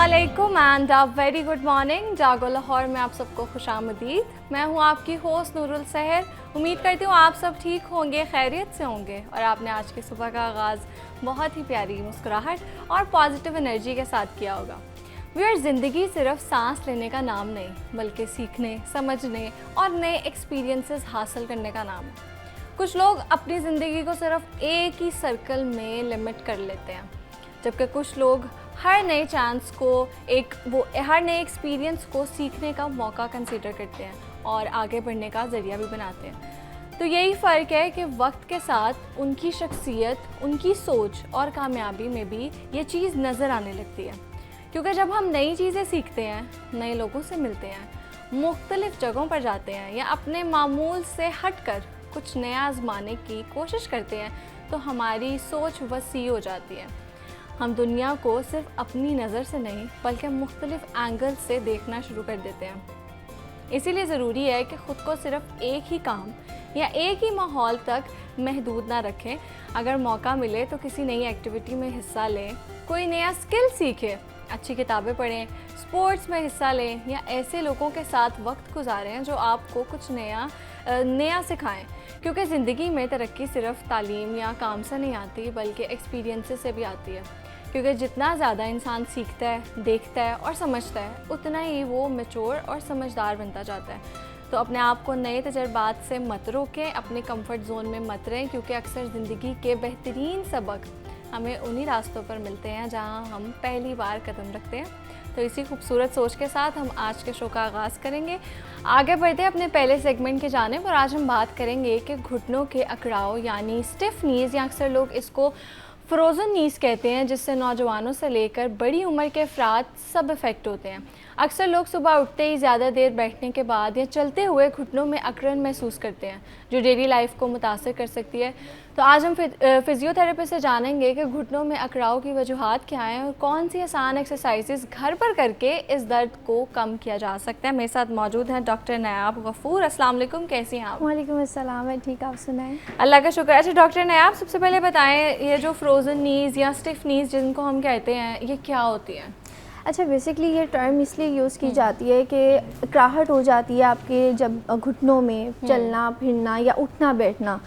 अस्सलामुअलैकुम and very good morning. जागो लाहौर में आप सबको खुशामदीद। मैं हूँ आपकी होस्ट नूरुल सहर। उम्मीद करती हूँ आप सब ठीक होंगे, खैरियत से होंगे और आपने आज की सुबह का आगाज़ बहुत ही प्यारी मुस्कुराहट और पॉजिटिव एनर्जी के साथ किया होगा। व्यूअर्स, ज़िंदगी सिर्फ सांस लेने का नाम नहीं बल्कि सीखने, समझने और नए एक्सपीरियंसेस हासिल करने का नाम है। कुछ लोग अपनी ज़िंदगी को सिर्फ एक ही सर्कल में लिमिट कर लेते हैं, जबकि कुछ लोग हर नए चांस को हर नए एक्सपीरियंस को सीखने का मौका कंसीडर करते हैं और आगे बढ़ने का ज़रिया भी बनाते हैं। तो यही फ़र्क है कि वक्त के साथ उनकी शख्सियत, उनकी सोच और कामयाबी में भी ये चीज़ नज़र आने लगती है। क्योंकि जब हम नई चीज़ें सीखते हैं, नए लोगों से मिलते हैं, मुख्तलिफ़ जगहों पर जाते हैं या अपने मामूल से हटकर कुछ नया आजमाने की कोशिश करते हैं, तो हमारी सोच वसी हो जाती है। हम दुनिया को सिर्फ अपनी नज़र से नहीं बल्कि मुख्तलिफ़ एंगल से देखना शुरू कर देते हैं। इसीलिए ज़रूरी है कि ख़ुद को सिर्फ एक ही काम या एक ही माहौल तक महदूद ना रखें। अगर मौका मिले तो किसी नई एक्टिविटी में हिस्सा लें, कोई नया स्किल सीखें, अच्छी किताबें पढ़ें, स्पोर्ट्स में हिस्सा लें या ऐसे लोगों के साथ वक्त गुजारें जो आपको कुछ नया सिखाएं। क्योंकि ज़िंदगी में तरक्की सिर्फ तालीम या काम से नहीं आती बल्कि एक्सपीरियंसेस से भी आती है। क्योंकि जितना ज़्यादा इंसान सीखता है, देखता है और समझता है, उतना ही वो मैच्योर और समझदार बनता जाता है। तो अपने आप को नए तजर्बात से मत रोकें, अपने कंफर्ट जोन में मत रहें, क्योंकि अक्सर ज़िंदगी के बेहतरीन सबक हमें उन्हीं रास्तों पर मिलते हैं जहां हम पहली बार कदम रखते हैं। तो इसी खूबसूरत सोच के साथ हम आज के शो का आगाज़ करेंगे। आगे बढ़ते हैं अपने पहले सेगमेंट की जानिब और आज हम बात करेंगे कि घुटनों के अकड़ाव यानी स्टिफ नीज़, या अक्सर लोग इसको फ्रोज़न नीज़ कहते हैं, जिससे नौजवानों से लेकर बड़ी उम्र के अफराद सब इफ़ेक्ट होते हैं। अक्सर लोग सुबह उठते ही ज़्यादा देर बैठने के बाद या चलते हुए घुटनों में अकड़न महसूस करते हैं, जो डेली लाइफ को मुतासर कर सकती है। तो आज हम फिजियोथेरेपी से जानेंगे कि घुटनों में अकड़ाव की वजूहात क्या हैं और कौन सी आसान एक्सरसाइजेज घर पर करके इस दर्द को कम किया जा सकता है। मेरे साथ मौजूद हैं डॉक्टर नयाब गफ़ूर। अस्सलाम वालेकुम, कैसी हैं आप? वालेकुम अस्सलाम, मैं ठीक, आप सुनाएं? अल्लाह का शुक्र। अच्छा डॉक्टर नयाब, सबसे पहले बताएं, ये जो फ्रोज़न नीज़ या स्टिफ नीज़ जिनको हम कहते हैं, ये क्या होती हैं? अच्छा, बेसिकली ये टर्म इसलिए यूज़ की जाती है कि अकड़ाहट हो जाती है आपके जब घुटनों में चलना फिरना या उठना बैठना,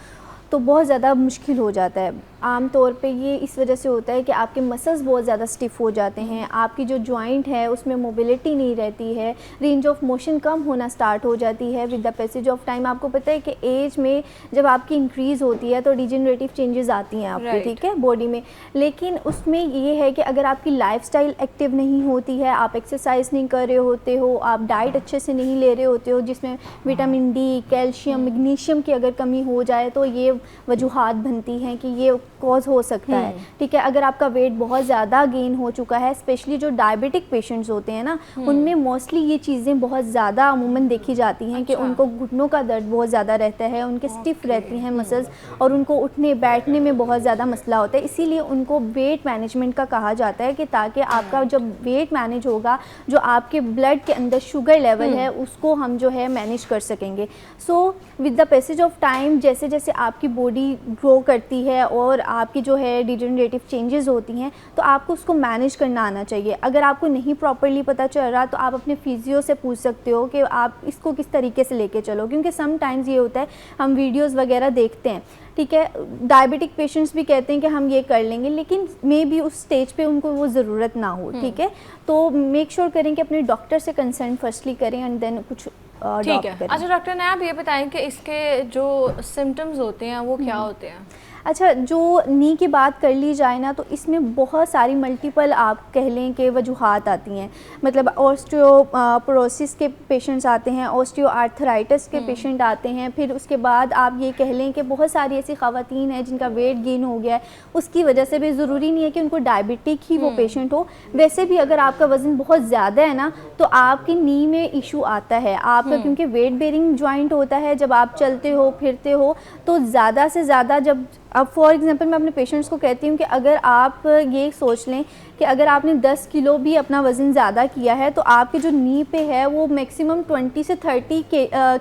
तो बहुत ज़्यादा मुश्किल हो जाता है। आम तौर पे ये इस वजह से होता है कि आपके मसल्स बहुत ज़्यादा स्टिफ़ हो जाते हैं, आपकी जो जॉइंट है उसमें मोबिलिटी नहीं रहती है, रेंज ऑफ मोशन कम होना स्टार्ट हो जाती है with the passage of time. आपको पता है कि एज में जब आपकी इंक्रीज़ होती है तो डिजेनरेटिव चेंजेस आती हैं आपकी, ठीक है, बॉडी में। लेकिन उसमें ये है कि अगर आपकी लाइफस्टाइल एक्टिव नहीं होती है, आप एक्सरसाइज नहीं कर रहे होते हो, आप डाइट अच्छे से नहीं ले रहे होते हो, जिसमें विटामिन डी, कैल्शियम, मैग्नीशियम की अगर कमी हो जाए तो ये वजूहात बनती हैं कि ये कॉज हो सकता है, ठीक है। अगर आपका वेट बहुत ज़्यादा गेन हो चुका है, स्पेशली जो डायबिटिक पेशेंट्स होते हैं ना, उनमें मोस्टली ये चीज़ें बहुत ज़्यादा अमूमन देखी जाती हैं कि उनको घुटनों का दर्द बहुत ज़्यादा रहता है, उनके स्टिफ रहती हैं मसल्स और उनको उठने बैठने में बहुत ज़्यादा मसला होता है। इसीलिए उनको वेट मैनेजमेंट का कहा जाता है कि ताकि आपका जब वेट मैनेज होगा, जो आपके ब्लड के अंदर शुगर लेवल है उसको हम जो है मैनेज कर सकेंगे। So with the passage of time जैसे जैसे आपकी बॉडी ग्रो करती है और आपकी जो है डिजेनरेटिव चेंजेस होती हैं, तो आपको उसको मैनेज करना आना चाहिए। अगर आपको नहीं प्रॉपर्ली पता चल रहा तो आप अपने फिजियो से पूछ सकते हो कि आप इसको किस तरीके से लेके चलो, क्योंकि सम टाइम्स ये होता है हम वीडियोस वगैरह देखते हैं, ठीक है, डायबिटिक पेशेंट्स भी कहते हैं कि हम ये कर लेंगे, लेकिन मे भी उस स्टेज पे उनको वो ज़रूरत ना हो, ठीक है। तो मेक श्योर करें कि अपने डॉक्टर से कंसल्ट फर्स्टली करें एंड देन कुछ ठीक है। अच्छा डॉक्टर ने आप ये बताएं कि इसके जो सिम्टम्स होते हैं वो क्या होते हैं? अच्छा, जो नी की बात कर ली जाए ना, तो इसमें बहुत सारी मल्टीपल आप कह लें कि वजूहात आती हैं। मतलब ऑस्टियोपोरोसिस के पेशेंट्स आते हैं, ऑस्टियोआर्थराइटिस के पेशेंट आते हैं, फिर उसके बाद आप ये कह लें कि बहुत सारी ऐसी ख़वातीन हैं जिनका वेट गेन हो गया है, उसकी वजह से भी ज़रूरी नहीं है कि उनको डायबिटिक ही वो पेशेंट हो। वैसे भी अगर आपका वज़न बहुत ज़्यादा है ना, तो आपकी नी में इशू आता है आपका, क्योंकि वेट बेरिंग जॉइंट होता है। जब आप चलते हो फिरते हो तो ज़्यादा से ज़्यादा, जब अब फॉर एग्जांपल मैं अपने पेशेंट्स को कहती हूँ कि अगर आप ये सोच लें कि अगर आपने 10 किलो भी अपना वज़न ज़्यादा किया है तो आपके जो नी पे है वो मैक्सिमम 20 से 30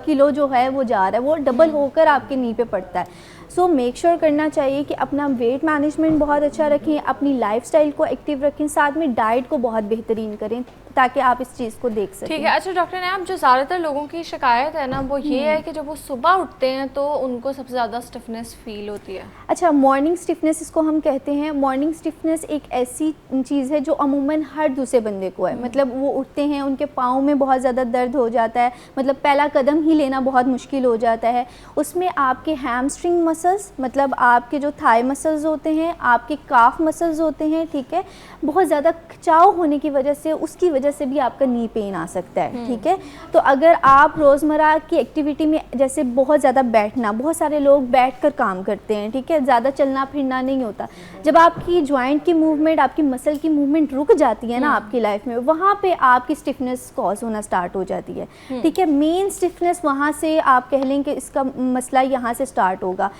किलो जो है वो जा रहा है, वो डबल होकर आपके नी पे पड़ता है। सो मेक श्योर करना चाहिए कि अपना वेट मैनेजमेंट बहुत अच्छा रखें, अपनी लाइफस्टाइल को एक्टिव रखें, साथ में डाइट को बहुत बेहतरीन करें ताकि आप इस चीज़ को देख सकें। ठीक है। अच्छा डॉक्टर ने, आप जो ज़्यादातर लोगों की शिकायत है ना वो ये है कि जब वो सुबह उठते हैं तो उनको सबसे ज़्यादा स्टिफनेस फील होती है। अच्छा, मॉर्निंग स्टिफनेस इसको हम कहते हैं। मॉर्निंग स्टिफनेस एक ऐसी चीज़ है जो अमूमन हर दूसरे बंदे को है। मतलब वो उठते हैं, उनके पाँव में बहुत ज़्यादा दर्द हो जाता है, मतलब पहला कदम ही लेना बहुत मुश्किल हो जाता है। उसमें आपके हैमस्ट्रिंग मसल्स, मतलब आपके जो थाई मसल्स होते हैं, आपके काफ मसल्स होते हैं, ठीक है, बहुत ज़्यादा खिंचाव होने की वजह से, उसकी वजह से भी आपका नी पेन आ सकता है। ठीक है, तो अगर आप रोज़मर्रा की एक्टिविटी में जैसे बहुत ज़्यादा बैठना, बहुत सारे लोग बैठकर काम करते हैं, ठीक है, ज़्यादा चलना फिरना नहीं होता। जब आपकी जॉइंट की मूवमेंट, आपकी मसल की मूवमेंट रुक जाती है ना आपकी लाइफ में, वहाँ पे आपकी स्टिफनेस कॉज होना स्टार्ट हो जाती है। ठीक है, मेन स्टिफनेस वहाँ से आप कह लें कि इसका मसला यहाँ से स्टार्ट होगा।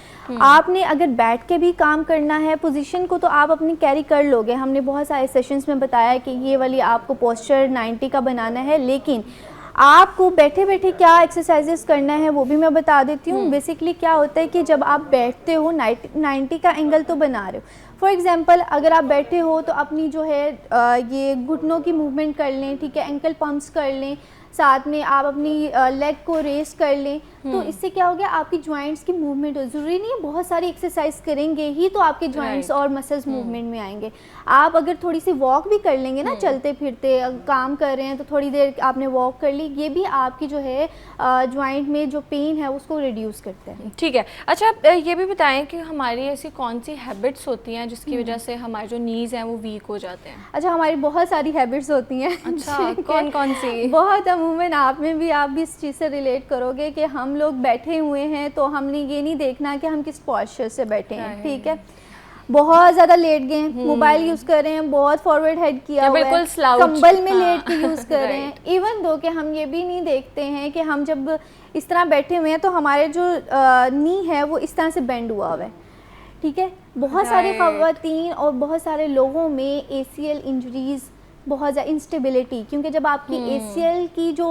आपने अगर बैठ के भी काम करना है पोजीशन को, तो आप अपनी कैरी कर लोगे। हमने बहुत सारे सेशंस में बताया कि ये वाली आपको पोस्चर 90 का बनाना है, लेकिन आपको बैठे बैठे क्या एक्सरसाइजेस करना है वो भी मैं बता देती हूँ। बेसिकली क्या होता है कि जब आप बैठते हो 90 का एंगल तो बना रहे हो। फॉर एग्जांपल अगर आप बैठे हो तो अपनी जो है ये घुटनों की मूवमेंट कर लें, ठीक है, एंकल पंप्स कर लें, साथ में आप अपनी लेग को रेस कर लें। तो इससे क्या हो गया, आपकी जॉइंट्स की मूवमेंट हो। ज़रूरी नहीं है बहुत सारी एक्सरसाइज करेंगे ही तो आपके जॉइंट्स और मसल्स मूवमेंट में आएंगे। आप अगर थोड़ी सी वॉक भी कर लेंगे ना, चलते फिरते काम कर रहे हैं तो थोड़ी देर आपने वॉक कर ली, ये भी आपकी जो है जॉइंट में जो पेन है उसको रिड्यूस करता है। ठीक है। अच्छा आप ये भी बताएं कि हमारी ऐसी कौन सी हैबिट्स होती हैं जिसकी वजह से हमारे जो नीज़ हैं वो वीक हो जाते हैं? अच्छा, हमारी बहुत सारी हैबिट्स होती हैं। अच्छा, कौन कौन सी? बहुत अमूमन आप भी इस चीज़ से रिलेट करोगे कि हम लोग बैठे हुए हैं तो हमने ये नहीं देखना कि हम किस पोस्चर से बैठे हैं। ठीक है, बहुत ज़्यादा लेट गए हैं, मोबाइल यूज़ कर रहे हैं, बहुत फॉरवर्ड हेड किया हुआ है, कंबल में लेट के यूज़ कर रहे हैं। इवन दो कि हम ये भी नहीं देखते हैं कि हम जब इस तरह बैठे हुए हैं तो हमारे जो नी है वो इस तरह से बेंड हुआ हुआ है। ठीक है, बहुत सारी ख़वातीन और बहुत सारे लोगों में ACL इंजरीज़, बहुत ज़्यादा इंस्टेबिलिटी, क्योंकि जब आपकी ACL की जो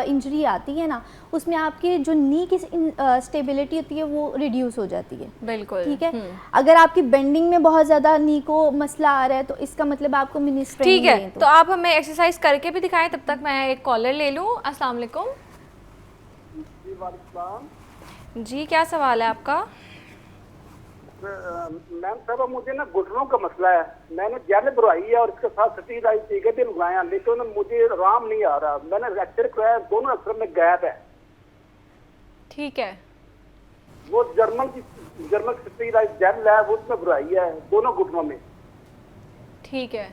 इंजरी आती है ना, उसमें आपके जो नी की स्टेबिलिटी होती है वो रिड्यूस हो जाती है। बिल्कुल। ठीक है, अगर आपकी बेंडिंग में बहुत ज़्यादा नी को मसला आ रहा है तो इसका मतलब आपको मिनी स्ट्रेन। ठीक है, तो आप हमें एक्सरसाइज करके भी दिखाएं, तब तक मैं एक कॉलर ले लूँ। अस्सलाम वालेकुम जी, क्या सवाल है आपका? मैम साहब, मुझे ना घुटनों का मसला है। मैंने जेल भरवाई है और इसके साथ स्टीराइड टीके भी लगाया, लेकिन मुझे आराम नहीं आ रहा। मैंने एक्सरे कराया, दोनों एक्सरे में गैप है। ठीक है, वो जर्मन स्टीराइड जेल है, वो उसमें भरवाई है दोनों घुटनों में। ठीक है।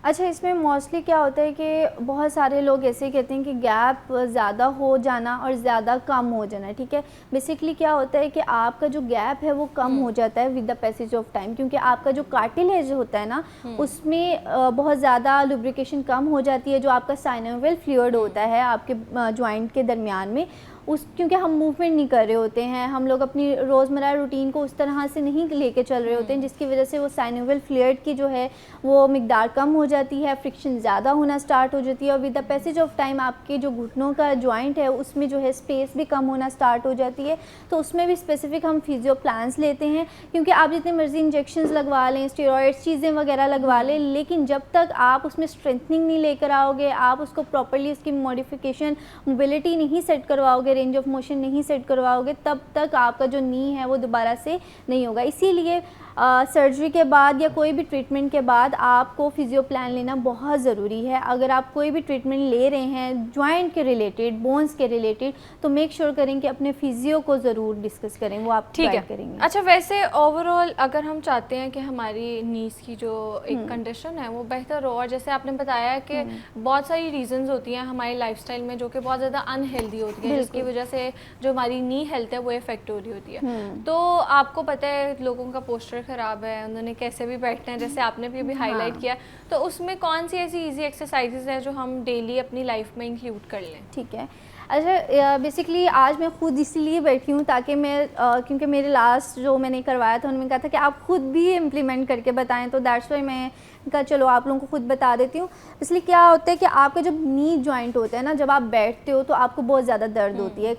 अच्छा, इसमें मोस्टली क्या होता है कि बहुत सारे लोग ऐसे कहते हैं कि गैप ज़्यादा हो जाना और ज़्यादा कम हो जाना। ठीक है, बेसिकली क्या होता है कि आपका जो गैप है वो कम हो जाता है with the passage of time, क्योंकि आपका जो कार्टिलेज होता है ना उसमें बहुत ज़्यादा लुब्रिकेशन कम हो जाती है। जो आपका साइनोवियल फ्लूइड होता है आपके जॉइंट के दरमियान में, क्योंकि हम मूवमेंट नहीं कर रहे होते हैं, हम लोग अपनी रोज़मर्रा रूटीन को उस तरह से नहीं लेके चल रहे होते हैं, जिसकी वजह से वो साइनोवियल फ्लूइड की जो है वो मिकदार कम हो जाती है, फ्रिक्शन ज़्यादा होना स्टार्ट हो जाती है, और with the passage of time आपके जो घुटनों का जॉइंट है उसमें जो है स्पेस भी कम होना स्टार्ट हो जाती है। तो उसमें भी स्पेसिफिक हम फिजियो प्लान्स लेते हैं, क्योंकि आप जितने मर्जी इंजेक्शंस लगवा लें, स्टेरॉइड्स चीज़ें वगैरह लगवा लें, लेकिन जब तक आप उसमें स्ट्रेंथनिंग नहीं लेकर आओगे, आप उसको प्रॉपरली उसकी मॉडिफिकेशन, मोबिलिटी नहीं सेट करवाओगे, रेंज ऑफ मोशन नहीं सेट करवाओगे, तब तक आपका जो नी है वो दोबारा से नहीं होगा। इसीलिए सर्जरी के बाद या कोई भी ट्रीटमेंट के बाद आपको फिजियो प्लान लेना बहुत ज़रूरी है। अगर आप कोई भी ट्रीटमेंट ले रहे हैं जॉइंट के रिलेटेड, बोन्स के रिलेटेड, तो मेक श्योर करें कि अपने फिजियो को ज़रूर डिस्कस करें, वो आप ठीक है करेंगे। अच्छा, वैसे ओवरऑल अगर हम चाहते हैं कि हमारी नीज़ की जो एक कंडीशन है वो बेहतर हो, और जैसे आपने बताया कि बहुत सारी रीजंस होती हैं हमारी लाइफस्टाइल में जो कि बहुत ज़्यादा अनहेल्दी होती हैं, जिसकी वजह से जो हमारी नी हेल्थ है वो इफेक्ट हो रही होती है। तो आपको पता है लोगों का पोस्चर ख़राब है, उन्होंने कैसे भी बैठना है, जैसे आपने भी अभी हाईलाइट किया, तो उसमें कौन सी ऐसी इजी एक्सरसाइजेज हैं जो हम डेली अपनी लाइफ में इंक्लूड कर लें? ठीक है, अच्छा बेसिकली आज मैं खुद इसीलिए बैठी हूँ ताकि मैं क्योंकि मेरे लास्ट जो मैंने करवाया था उन्होंने कहा था कि आप खुद भी इम्प्लीमेंट करके बताएं, तो दैट्स वाई मैं कहा चलो आप लोगों को खुद बता देती हूँ। इसलिए क्या होता है कि आपका जब नी जॉइंट होता है ना, जब आप बैठते हो तो आपको बहुत ज़्यादा दर्द होती है,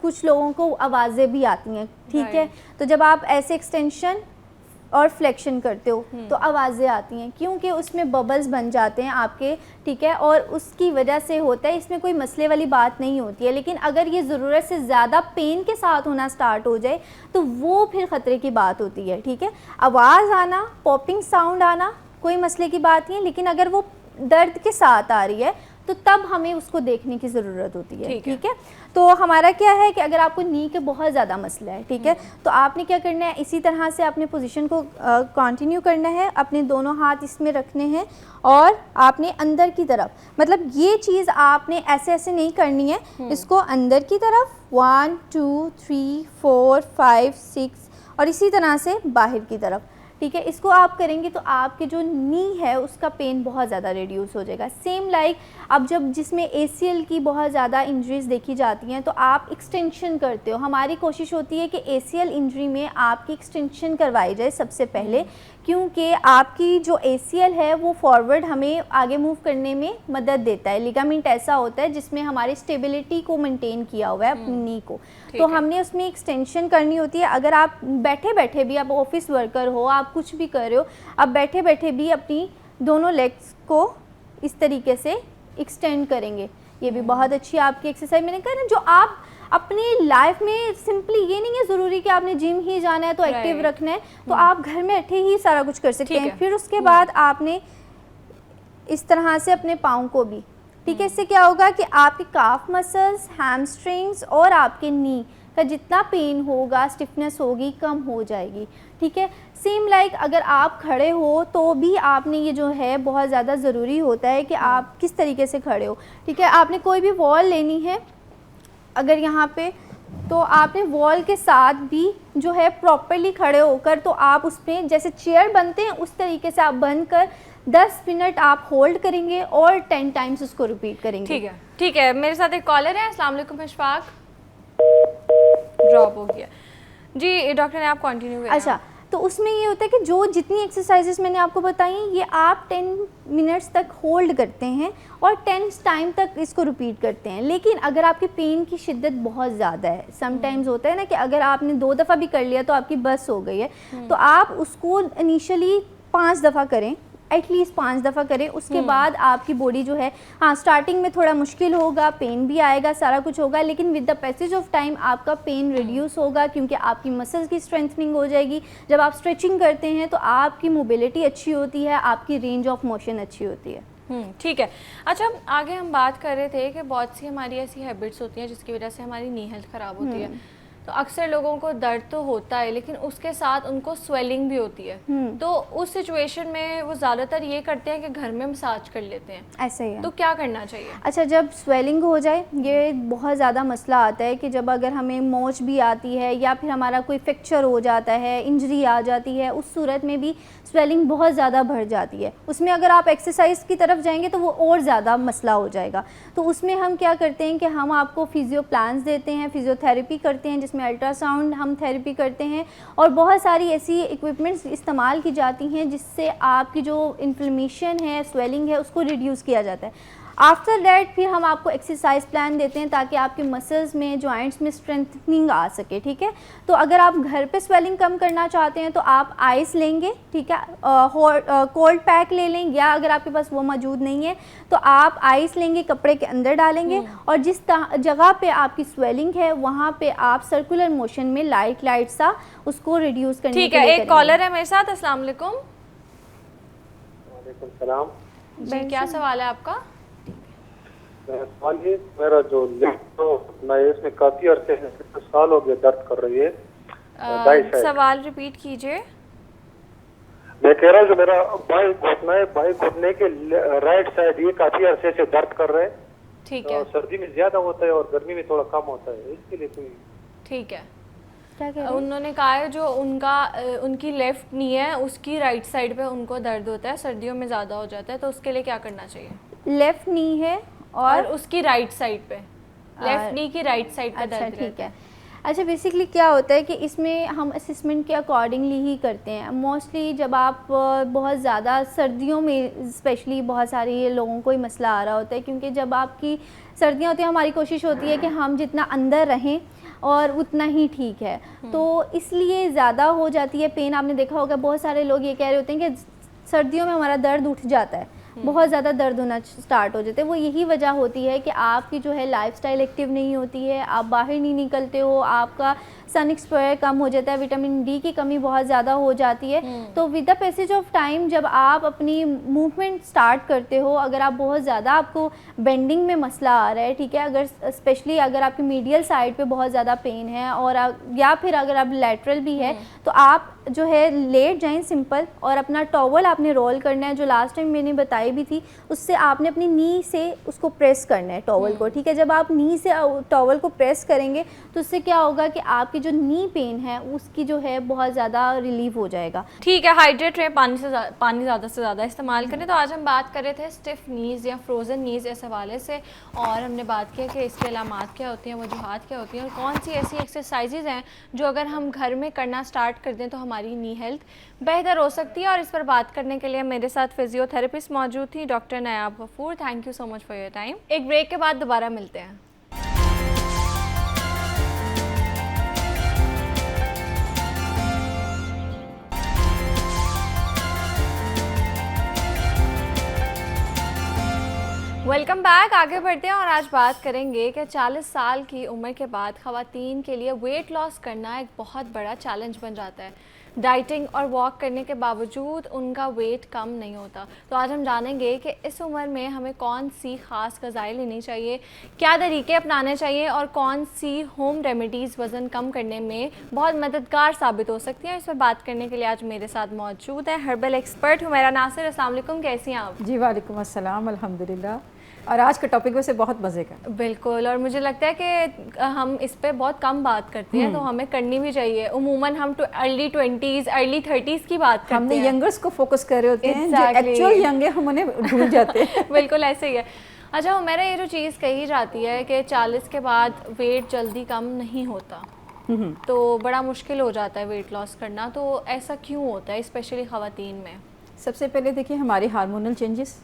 कुछ लोगों को आवाज़ें भी आती हैं, ठीक है। तो जब आप ऐसे एक्सटेंशन और फ्लेक्शन करते हो तो आवाज़ें आती हैं, क्योंकि उसमें बबल्स बन जाते हैं आपके, ठीक है, और उसकी वजह से होता है। इसमें कोई मसले वाली बात नहीं होती है, लेकिन अगर ये ज़रूरत से ज़्यादा पेन के साथ होना स्टार्ट हो जाए तो वो फिर ख़तरे की बात होती है, ठीक है। आवाज़ आना, पॉपिंग साउंड आना कोई मसले की बात नहीं है, लेकिन अगर वो दर्द के साथ आ रही है तो तब हमें उसको देखने की ज़रूरत होती है, ठीक है। तो हमारा क्या है कि अगर आपको नी के बहुत ज़्यादा मसला है, ठीक है, तो आपने क्या करना है, इसी तरह से अपने पोजीशन को कंटिन्यू करना है। अपने दोनों हाथ इसमें रखने हैं और आपने अंदर की तरफ, मतलब ये चीज़ आपने ऐसे ऐसे नहीं करनी है, इसको अंदर की तरफ 1 2 3 4 5 6 और इसी तरह से बाहर की तरफ, ठीक है। इसको आप करेंगे तो आपके जो नी है उसका पेन बहुत ज़्यादा रिड्यूस हो जाएगा। सेम लाइक अब जब जिसमें ACL की बहुत ज़्यादा इंजरीज़ देखी जाती हैं तो आप एक्सटेंशन करते हो। हमारी कोशिश होती है कि ACL इंजरी में आपकी एक्सटेंशन करवाई जाए सबसे पहले, क्योंकि आपकी जो ACL है वो फॉरवर्ड हमें आगे मूव करने में मदद देता है। लिगामेंट ऐसा होता है जिसमें हमारी स्टेबिलिटी को मेंटेन किया हुआ है अपनी नी को, तो हमने उसमें एक्सटेंशन करनी होती है। अगर आप बैठे बैठे भी, आप ऑफिस वर्कर हो, आप कुछ भी कर रहे हो, आप बैठे बैठे भी अपनी दोनों लेग्स को इस तरीके से एक्सटेंड करेंगे, ये भी बहुत अच्छी आपकी एक्सरसाइज। मैंने कहा ना, जो आप अपनी लाइफ में सिंपली, ये नहीं है ज़रूरी कि आपने जिम ही जाना है तो एक्टिव रखना है, तो आप घर में बैठे ही सारा कुछ कर सकते हैं। फिर उसके बाद आपने इस तरह से अपने पाँव को भी, ठीक है। इससे क्या होगा कि आपके काफ मसल्स, हैमस्ट्रिंग्स और आपके नी का जितना पेन होगा, स्टिफनेस होगी, कम हो जाएगी, ठीक है। सेम लाइक अगर आप खड़े हो तो भी आपने, ये जो है बहुत ज़्यादा ज़रूरी होता है कि आप किस तरीके से खड़े हो, ठीक है। आपने कोई भी वॉल लेनी है अगर यहाँ पे, तो आपने वॉल के साथ भी जो है प्रॉपरली खड़े होकर, तो आप उसमें जैसे चेयर बनते हैं उस तरीके से आप बंद कर 10 मिनट आप होल्ड करेंगे और 10 टाइम्स उसको रिपीट करेंगे। ठीक है, ठीक है। मेरे साथ एक कॉलर है। अस्सलाम वालेकुम इशफाक। ड्रॉप हो गया जी। डॉक्टर ने आप कंटिन्यू करें। अच्छा, तो उसमें ये होता है कि जो जितनी एक्सरसाइजेस मैंने आपको बताई ये आप 10 मिनट्स तक होल्ड करते हैं और 10 टाइम तक इसको रिपीट करते हैं। लेकिन अगर आपके पेन की शिद्दत बहुत ज़्यादा है, समटाइम्स होता है ना कि अगर आपने 2 दफ़ा भी कर लिया तो आपकी बस हो गई है, तो आप उसको इनिशियली 5 दफ़ा करें, एटलीस्ट 5 दफ़ा करें। उसके बाद आपकी बॉडी जो है, हाँ स्टार्टिंग में थोड़ा मुश्किल होगा, पेन भी आएगा, सारा कुछ होगा, लेकिन with the passage of time आपका पेन रिड्यूस होगा, क्योंकि आपकी मसल्स की स्ट्रेंथनिंग हो जाएगी। जब आप स्ट्रेचिंग करते हैं तो आपकी मोबिलिटी अच्छी होती है, आपकी रेंज ऑफ मोशन अच्छी होती है। ठीक है। अच्छा, आगे हम बात कर रहे थे कि बहुत सी हमारी ऐसी हैबिट्स होती हैं जिसकी वजह से हमारी नी हेल्थ ख़राब होती है। तो अक्सर लोगों को दर्द तो होता है, लेकिन उसके साथ उनको स्वेलिंग भी होती है। तो उस सिचुएशन में वो ज़्यादातर ये करते हैं कि घर में मसाज कर लेते हैं। ऐसा ही है। तो क्या करना चाहिए? अच्छा, जब स्वेलिंग हो जाए, ये बहुत ज़्यादा मसला आता है कि जब अगर हमें मोच भी आती है या फिर हमारा कोई फ्रैक्चर हो जाता है, इंजरी आ जाती है, उस सूरत में भी स्वेलिंग बहुत ज़्यादा बढ़ जाती है। उसमें अगर आप एक्सरसाइज की तरफ जाएंगे तो वो और ज़्यादा मसला हो जाएगा। तो उसमें हम क्या करते हैं कि हम आपको फिजियो प्लान्स देते हैं, फिजियोथेरेपी करते हैं, जिसमें अल्ट्रासाउंड हम थेरेपी करते हैं, और बहुत सारी ऐसी इक्विपमेंट्स इस्तेमाल की जाती हैं जिससे आपकी जो इन्फ्लेमेशन है, स्वेलिंग है, उसको रिड्यूस किया जाता है। आफ्टर दैट फिर हम आपको एक्सरसाइज प्लान देते हैं ताकि आपके मसल्स में, जॉइंट्स में स्ट्रेंथनिंग आ सके, ठीक है। तो अगर आप घर पे स्वेलिंग कम करना चाहते हैं तो आप आइस लेंगे, ठीक है, कोल्ड पैक ले लें, या अगर आपके पास वो मौजूद नहीं है तो आप आइस लेंगे, कपड़े के अंदर डालेंगे, और जिस जगह पे आपकी स्वेलिंग है वहाँ पे आप सर्कुलर मोशन में लाइट सा उसको रिड्यूस करने ठीक है। एक कॉलर है मेरे साथ। अस्सलाम वालेकुम। वालेकुम सलाम जी, क्या सवाल है आपका? सवाल ये, मेरा जो मैं इसमें काफी अरसे से, साल हो गया दर्द कर रही है। सवाल रिपीट कीजिए। मैं कह रहा हूँ जो मेरा बाएं घुटना है, बाएं घुटने के राइट साइड, ये काफी अरसे से दर्द कर रहे हैं। ठीक है। सर्दी में ज्यादा होता है और गर्मी में थोड़ा कम होता है, इसके लिए कोई? ठीक है। क्या कह रहे हैं? उन्होंने कहा है जो उनकी लेफ्ट नी है उसकी राइट साइड पे उनको दर्द होता है, सर्दियों में ज़्यादा हो जाता है, तो उसके लिए क्या करना चाहिए? लेफ्ट नी है और उसकी राइट साइड पे, लेफ्ट नी की राइट साइड पे अच्छा, दर्द ठीक है। अच्छा, बेसिकली क्या होता है कि इसमें हम असेसमेंट के अकॉर्डिंगली ही करते हैं मोस्टली। जब आप बहुत ज़्यादा सर्दियों में स्पेशली बहुत सारे लोगों को ही मसला आ रहा होता है, क्योंकि जब आपकी सर्दियाँ होती हैं हमारी कोशिश होती है कि हम जितना अंदर रहें और उतना ही ठीक है। तो इसलिए ज़्यादा हो जाती है पेन। आपने देखा होगा बहुत सारे लोग ये कह रहे होते हैं कि सर्दियों में हमारा दर्द उठ जाता है, बहुत ज़्यादा दर्द होना स्टार्ट हो जाते हैं। वो यही वजह होती है कि आपकी जो है लाइफस्टाइल एक्टिव नहीं होती है, आप बाहर नहीं निकलते हो, आपका सन एक्सपोजर कम हो जाता है, विटामिन डी की कमी बहुत ज़्यादा हो जाती है। तो with the passage of time जब आप अपनी मूवमेंट स्टार्ट करते हो, अगर आप बहुत ज़्यादा आपको बेंडिंग में मसला आ रहा है, ठीक है, अगर स्पेशली अगर आपकी मीडियल साइड पे बहुत ज़्यादा पेन है और या फिर अगर आप लैटरल भी है, तो आप जो है लेट जाएं सिंपल, और अपना टॉवल आपने रोल करना है, जो लास्ट टाइम मैंने बताई भी थी, उससे आपने अपनी नी से उसको प्रेस करना है टॉवल को, ठीक है। जब आप नी से टॉवल को प्रेस करेंगे तो उससे क्या होगा कि आपकी जो नी पेन है उसकी जो है बहुत ज़्यादा रिलीव हो जाएगा। ठीक है, हाइड्रेट रहे, पानी ज़्यादा से ज़्यादा इस्तेमाल करें। तो आज हम बात कर रहे थे स्टिफ नीज़ या फ्रोज़न नीज़ इस हवाले से, और हमने बात की कि इसके अलामात क्या होती हैं, वजूहात क्या होती हैं, और कौन सी ऐसी एक्सरसाइजेज़ हैं जो अगर हम घर में करना स्टार्ट कर दें तो हमारी नी हेल्थ बेहतर हो सकती है। और इस पर बात करने के लिए मेरे साथ फिजियोथेरेपिस्ट मौजूद थी, doctor Nayab Ghafoor. Thank you so much for your time. एक ब्रेक के बाद दोबारा मिलते हैं। Welcome back. आगे बढ़ते हैं और आज बात करेंगे कि 40 साल की उम्र के बाद ख़वातीन के लिए वेट लॉस करना एक बहुत बड़ा चैलेंज बन जाता है। डाइटिंग और वॉक करने के बावजूद उनका वेट कम नहीं होता। तो आज हम जानेंगे कि इस उम्र में हमें कौन सी ख़ास ग़िज़ाएँ लेनी चाहिए, क्या तरीके अपनाने चाहिए, और कौन सी होम रेमेडीज़ वज़न कम करने में बहुत मददगार साबित हो सकती हैं। इस पर बात करने के लिए आज मेरे साथ मौजूद है हर्बल एक्सपर्ट हुमैरा नासिर। अस्सलाम वालेकुम, कैसी हैं आप? जी वालेकुम अस्सलाम, अल्हम्दुलिल्लाह। और आज का टॉपिक वैसे बहुत मज़े का। बिल्कुल, और मुझे लगता है कि हम इस पे बहुत कम बात करते हैं, तो हमें करनी भी चाहिए। उमूमन हम अर्ली 20s अर्ली 30s की बात करते हैं। हमने यंगर्स को फोकस कर रहे होते हैं, जो एक्चुअल यंग है हम उन्हें भूल जाते हैं। बिल्कुल ऐसे ही है। अच्छा, मेरा ये जो चीज़ कही जाती है कि 40 के बाद वेट जल्दी कम नहीं होता, तो बड़ा मुश्किल हो जाता है वेट लॉस करना, तो ऐसा क्यों होता है स्पेशली ख़वातीन में? सबसे पहले देखिए हमारे हार्मोनल चेंजेस,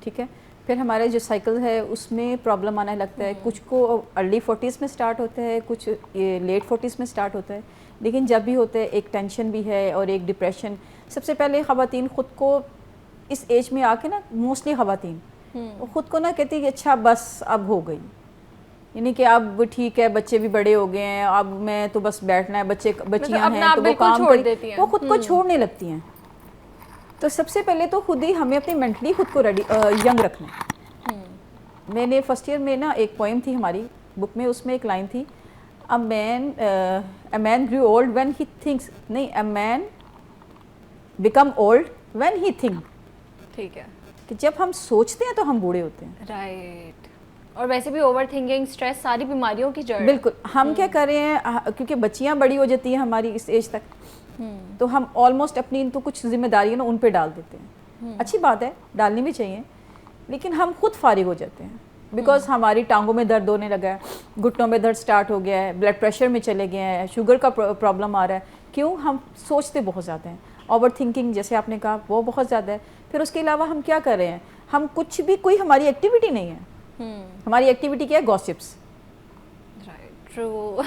ठीक है, फिर हमारे जो साइकिल है उसमें प्रॉब्लम आने लगता है। कुछ को अर्ली 40s में स्टार्ट होता है, कुछ ये लेट 40s में स्टार्ट होता है, लेकिन जब भी होता है एक टेंशन भी है और एक डिप्रेशन। सबसे पहले ख़वातीन ख़ुद को इस एज में आके ना, मोस्टली ख़वातीन ख़ुद को ना कहती है कि अच्छा बस अब हो गई, यानी कि अब ठीक है, बच्चे भी बड़े हो गए हैं, अब मैं तो बस बैठना है, बच्चियाँ हैं तो वो काम छोड़ देती हैं, वो खुद को छोड़ने लगती हैं। तो सबसे पहले तो खुद ही हमें अपनी मेंटली खुद को रेडी यंग रखना है। मैंने फर्स्ट ईयर में ना एक पोएम थी हमारी बुक में, उसमें एक लाइन थी, a man grew old when he thinks, नहीं, a man become old when he think. ठीक है, कि जब हम सोचते हैं तो हम बूढ़े होते हैं। राइट। और वैसे भी ओवर थिंकिंग, स्ट्रेस सारी बीमारियों की जड़। बिल्कुल। हम क्या कर रहे हैं, क्योंकि बच्चियां बड़ी हो जाती हैं हमारी इस एज तक, तो हम ऑलमोस्ट अपनी तो कुछ जिम्मेदारी ना उन पे डाल देते हैं। अच्छी बात है, डालनी भी चाहिए, लेकिन हम खुद फारिग हो जाते हैं बिकॉज हमारी टांगों में दर्द होने लगा है, घुटनों में दर्द स्टार्ट हो गया है, ब्लड प्रेशर में चले गए हैं, शुगर का प्रॉब्लम आ रहा है। क्यों? हम सोचते बहुत ज़्यादा हैं, ओवर थिंकिंग जैसे आपने कहा वो बहुत ज़्यादा है। फिर उसके अलावा हम क्या कर रहे हैं, हम कुछ भी, कोई हमारी एक्टिविटी नहीं है। हमारी एक्टिविटी क्या है? Gossips. Right, true,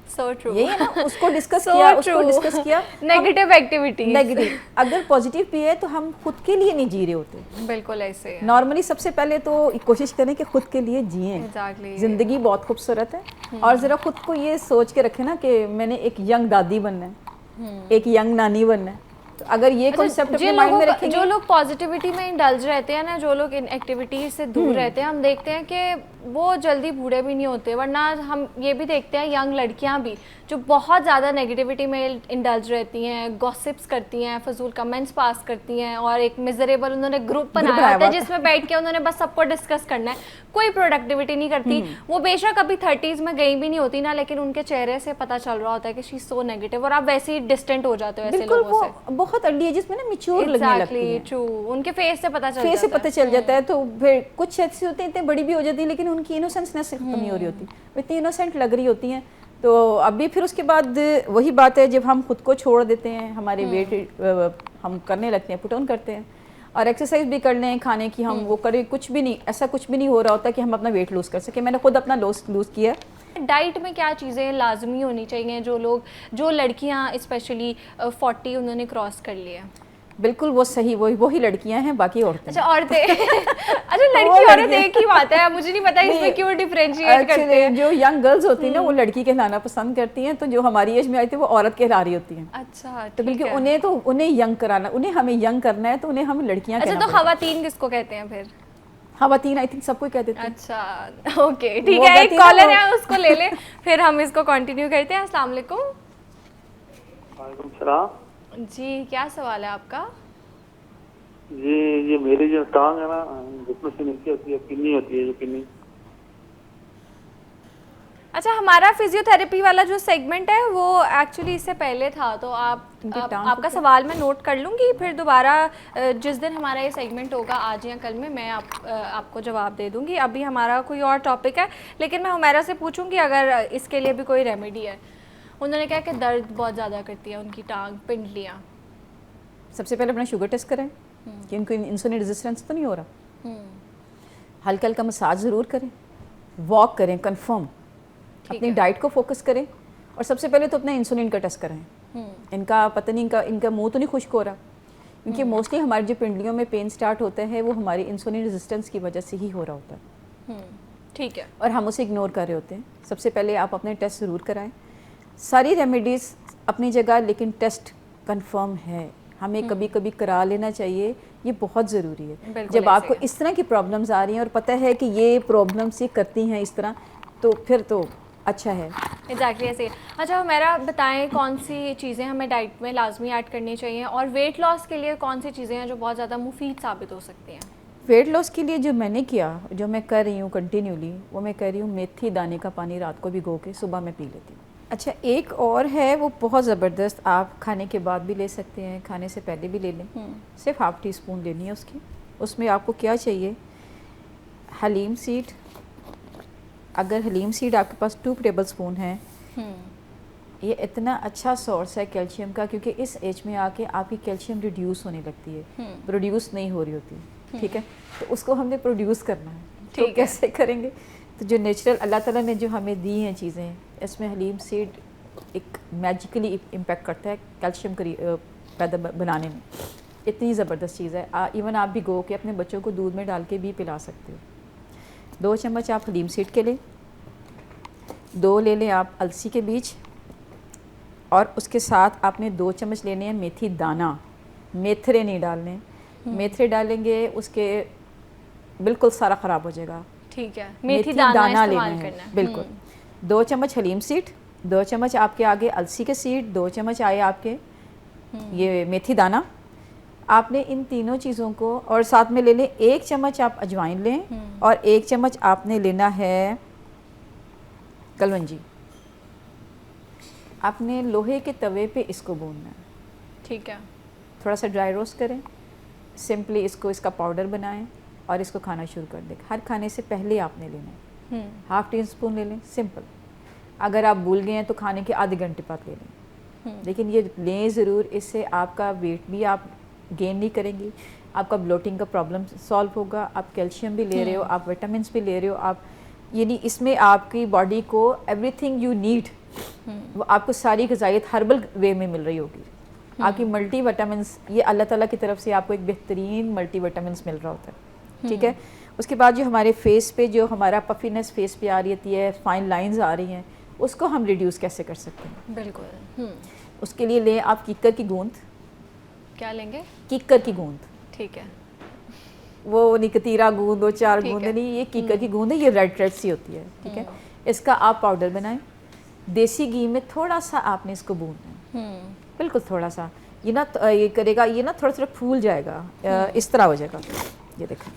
so true. यही है ना, उसको डिस्कस किया, उसको डिस्कस किया। Negative activity, negative. अगर पॉजिटिव भी है तो हम खुद के लिए नहीं जी रहे होते। बिल्कुल ऐसे है। नॉर्मली सबसे पहले तो कोशिश करें कि खुद के लिए जिएं। Exactly. जिंदगी बहुत खूबसूरत है, और ज़रा खुद को ये सोच के रखें ना कि मैंने एक यंग दादी बनना है, एक यंग नानी बनना है। तो अगर ये कॉन्सेप्ट अपने माइंड में रखेंगे, जो लोग पॉजिटिविटी में इंडल्ज रहते हैं ना, जो लोग इन एक्टिविटीज से दूर रहते हैं, हम देखते हैं कि वो जल्दी बूढ़े भी नहीं होते। वरना हम ये भी देखते हैं यंग लड़कियां भी जो बहुत ज़्यादा नेगेटिविटी में इंडल्ज रहती हैं, गॉसिप्स करती हैं, फजूल कमेंट्स पास करती हैं, और एक मिजरेबल उन्होंने ग्रुप बनाया होता है जिसमें बैठ के उन्होंने बस सबको डिस्कस करना है, कोई प्रोडक्टिविटी नहीं करती। वो बेशक अभी 30s में गई भी नहीं होती ना, लेकिन उनके चेहरे से पता चल रहा होता है कि शी इज सो नेगेटिव, और आप वैसे ही डिस्टेंट हो जाते हो ऐसे लोगों से। बहुत अर्ली एज में ना मैच्योर लगने लगती है। ट्रू, उनके फेस से पता चल जाता है। तो फिर कुछ ऐसी होती हैं इतने बड़ी भी हो जाती है, लेकिन उनकी इनोसेंसनेस खत्म नहीं हो रही होती, वो इतनी इनोसेंट लग रही होती हैं। तो अभी फिर उसके बाद वही बात है, जब हम खुद को छोड़ देते हैं, हमारे वेट हम करने लगते हैं, पुट ऑन करते हैं, और एक्सरसाइज भी कर लें, खाने की हम वो करें, कुछ भी नहीं, ऐसा कुछ भी नहीं हो रहा होता कि हम अपना वेट लूज़ कर सकें। मैंने खुद अपना लूज़ किया। डाइट में क्या चीज़ें लाजमी होनी चाहिए जो लड़कियां स्पेशली 40 उन्होंने क्रॉस कर लिया? बिल्कुल वो सही, वही लड़कियां हैं, बाकी औरतें। अच्छा औरतें अच्छा लड़की औरत एक ही बात है, मुझे नहीं पता इसमें क्यों डिफरेंशिएट करते हैं। जो यंग गर्ल्स होती हैं ना वो लड़की कहलाना पसंद करती हैं, तो जो हमारी एज में आई थी वो औरत कहला रही होती हैं। अच्छा तो बिल्कुल उन्हें यंग कराना, हमें यंग करना है, तो उन्हें हम लड़कियां अच्छा कहना तो पड़ेगा। खवातीन किसको कहते हैं फिर? खवातीन आई थिंक सबको कह देते हैं। अच्छा ओके ठीक वो है, एक कहती है ना कॉलर वो- है उसको ले ले, फिर हम इसको कंटिन्यू करते हैं। अस्सलाम वालेकुम। वालेकुम सलाम जी क्या सवाल है आपका? जी। ये मेरी जो टांग है ना, घुटनों से नीचे होती है, पिन्नी होती है, जो पिन्नी। अच्छा हमारा फिजियोथेरेपी वाला जो सेगमेंट है वो एक्चुअली इससे पहले था, तो इनकी टांग को आपका सवाल मैं नोट कर लूँगी, फिर दोबारा जिस दिन हमारा ये सेगमेंट होगा आज या कल में मैं आपको जवाब दे दूँगी। अभी हमारा कोई और टॉपिक है, लेकिन मैं हुमैरा से पूछूँगी अगर इसके लिए भी कोई रेमेडी है। उन्होंने कहा कि दर्द बहुत ज़्यादा करती है उनकी टांग, पिंडलियाँ। सबसे पहले अपना शुगर टेस्ट करें कि उनको इंसुलिन रेजिस्टेंस तो नहीं हो रहा। हल्का हल्का मसाज ज़रूर करें, वॉक करें कंफर्म, अपनी डाइट को फोकस करें, और सबसे पहले तो अपना इंसुलिन का टेस्ट करें। इनका पता नहीं, इनका मुंह तो नहीं खुश्क हो रहा, क्योंकि मोस्टली हमारी जो पिंडलियों में पेन स्टार्ट होता है वो हमारी इंसुलिन रेजिस्टेंस की वजह से ही हो रहा होता है। ठीक है। और हम उसे इग्नोर कर रहे होते हैं। सबसे पहले आप अपने टेस्ट ज़रूर कराएं। सारी रेमेडीज़ अपनी जगह, लेकिन टेस्ट कंफर्म है, हमें कभी कभी करा लेना चाहिए, ये बहुत ज़रूरी है। जब आपको इस तरह की प्रॉब्लम्स आ रही हैं और पता है कि ये प्रॉब्लम्स ये करती हैं इस तरह, तो फिर तो अच्छा है। एग्जैक्टली ऐसे। अच्छा मेरा बताएं कौन सी चीज़ें हमें डाइट में लाजमी ऐड करनी चाहिए, और वेट लॉस के लिए कौन सी चीज़ें हैं जो बहुत ज़्यादा मुफीद साबित हो सकती हैं? वेट लॉस के लिए जो मैंने किया, जो मैं कर रही हूँ कंटिन्यूली, वो मैं कर रही हूँ मेथी दाने का पानी रात को भिगो के सुबह में पी लेती हूँ। अच्छा एक और है, वो बहुत ज़बरदस्त, आप खाने के बाद भी ले सकते हैं, खाने से पहले भी ले लें। सिर्फ हाफ टी स्पून लेनी है उसकी। उसमें आपको क्या चाहिए, हलीम सीड। अगर हलीम सीड आपके पास 2 टेबल स्पून है, ये इतना अच्छा सोर्स है कैल्शियम का, क्योंकि इस एज में आके आपकी कैल्शियम रिड्यूस होने लगती है, प्रोड्यूस नहीं हो रही होती। ठीक है, तो उसको हमने प्रोड्यूस करना है। तो कैसे करेंगे? तो जो नेचुरल अल्लाह ताला ने जो हमें दी हैं चीज़ें, इसमें हलीम सीड एक मैजिकली इम्पैक्ट करता है कैल्शियम पैदा बनाने में। इतनी ज़बरदस्त चीज़ है। इवन आप भिगो के अपने बच्चों को दूध में डाल के भी पिला सकते हो। 2 चम्मच आप हलीम सीड के लें, 2 ले लें आप अलसी के बीज, और उसके साथ आपने 2 चम्मच लेने हैं मेथी दाना। मेथरे नहीं डालने, मेथरे डालेंगे उसके बिल्कुल सारा ख़राब हो जाएगा। ठीक है, मेथी दाना इस्तेमाल करना है। बिल्कुल। 2 चम्मच हलीम सीड, 2 चम्मच आपके आगे अलसी के सीड, 2 चम्मच आए आपके ये मेथी दाना। आपने इन तीनों चीज़ों को, और साथ में ले लें 1 चम्मच आप अजवाइन लें, और 1 चम्मच आपने लेना है कलवंजी। आपने लोहे के तवे पे इसको भूनना है। ठीक है। थोड़ा सा ड्राई रोस्ट करें, सिंपली इसका पाउडर बनाएं और इसको खाना शुरू कर दें। हर खाने से पहले आपने लेना है। हाफ टी स्पून ले लें, सिंपल। अगर आप भूल गए हैं तो खाने के आधे घंटे बाद ले लें, लेकिन ये लें ज़रूर। इससे आपका वेट भी आप गेन नहीं करेंगी, आपका ब्लोटिंग का प्रॉब्लम सॉल्व होगा, आप कैल्शियम भी ले रहे हो, आप विटामिन्स भी ले रहे हो, आप यानी इसमें आपकी बॉडी को एवरीथिंग यू नीड, वो आपको सारी ग़िज़ायत हर्बल वे में मिल रही होगी। आपकी मल्टी विटामिन्स, ये अल्लाह ताला की तरफ से आपको एक बेहतरीन मल्टी विटामिन्स मिल रहा होता है। ठीक है। उसके बाद जो हमारे फेस पे, जो हमारा पफीनेस फेस पे आ रही है, फाइन लाइंस आ रही हैं, उसको हम रिड्यूस कैसे कर सकते हैं? बिल्कुल। उसके लिए लें आप कीकर की गूंद। क्या लेंगे? कीकर की गूंद। ठीक है। वो निकतीरा गूंद, 2-4 गूंद नहीं, ये कीकर की गूंद है, ये रेड सी होती है। ठीक है। इसका आप पाउडर बनाएं, देसी घी में थोड़ा सा आपने इसको भूनना है, बिल्कुल थोड़ा सा। ये ना ये करेगा, ये ना थोड़ा थोड़ा फूल जाएगा, इस तरह हो जाएगा। ये देखें,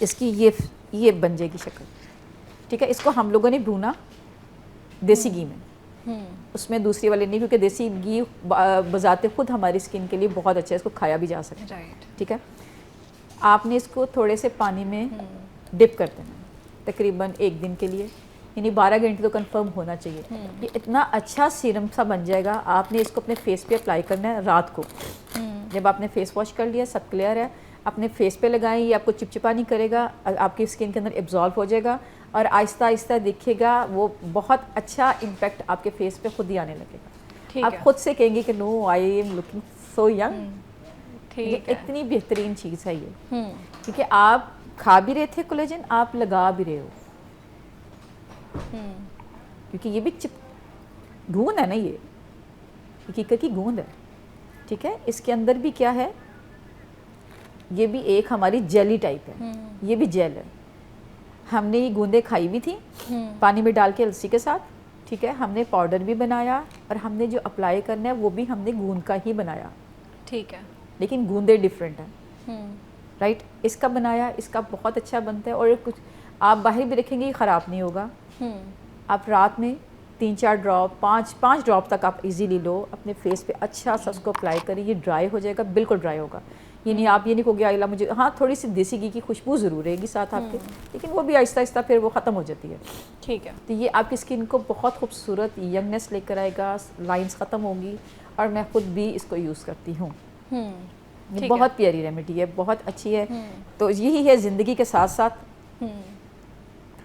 इसकी ये बन जाएगी शक्ल। ठीक है। इसको हम लोगों ने भूना देसी घी में, उसमें दूसरी वाले नहीं, क्योंकि देसी घी बजाते खुद हमारी स्किन के लिए बहुत अच्छा है, इसको खाया भी जा सकता है। ठीक है। आपने इसको थोड़े से पानी में डिप कर देना, तकरीबन 1 दिन के लिए, यानी 12 घंटे तो कंफर्म होना चाहिए। ये इतना अच्छा सीरम सा बन जाएगा। आपने इसको अपने फेस पे अप्लाई करना है रात को। जब आपने फेस वॉश कर लिया, सब क्लियर है, अपने फेस पे लगाएं, ये आपको चिपचिपा नहीं करेगा, आपकी स्किन के अंदर एब्जॉर्ब हो जाएगा और आहिस्ता आहिस्ता दिखेगा, वो बहुत अच्छा इम्पैक्ट आपके फेस पे खुद ही आने लगेगा। आप खुद से कहेंगे कि no I am looking so young. ठीक है, इतनी बेहतरीन चीज़ है ये, क्योंकि आप खा भी रहे थे कोलेजन, आप लगा भी रहे हो, क्योंकि ये भी गूंद है ना, ये हकीकत की गूंद है। ठीक है, इसके अंदर भी क्या है, ये भी एक हमारी जेली टाइप है, ये भी जेल है। हमने ये गूंदें खाई भी थी पानी में डाल के अलसी के साथ। ठीक है, हमने पाउडर भी बनाया और हमने जो अप्लाई करना है वो भी हमने गूंद का ही बनाया। ठीक है, लेकिन गूंदें डिफरेंट हैं, राइट। इसका बनाया, इसका बहुत अच्छा बनता है और कुछ आप बाहर भी रखेंगे ये ख़राब नहीं होगा। आप रात में 3-4 ड्रॉप, 5 ड्रॉप तक आप इजीली लो, अपने फेस पे अच्छा सा उसको अप्लाई करें, ये ड्राई हो जाएगा, बिल्कुल ड्राई होगा। ये नहीं, आप ये नहीं कहोगे आइला मुझे, हाँ थोड़ी सी देसी घी की खुशबू ज़रूर रहेगी साथ आपके, लेकिन वो भी आहिस्ता आहिस्ता फिर वो ख़त्म हो जाती है। ठीक है, तो ये आपकी स्किन को बहुत खूबसूरत यंगनेस लेकर आएगा, लाइंस ख़त्म होगी और मैं खुद भी इसको यूज़ करती हूँ। ये बहुत प्यारी रेमेडी है, बहुत अच्छी है। तो यही है, ज़िंदगी के साथ साथ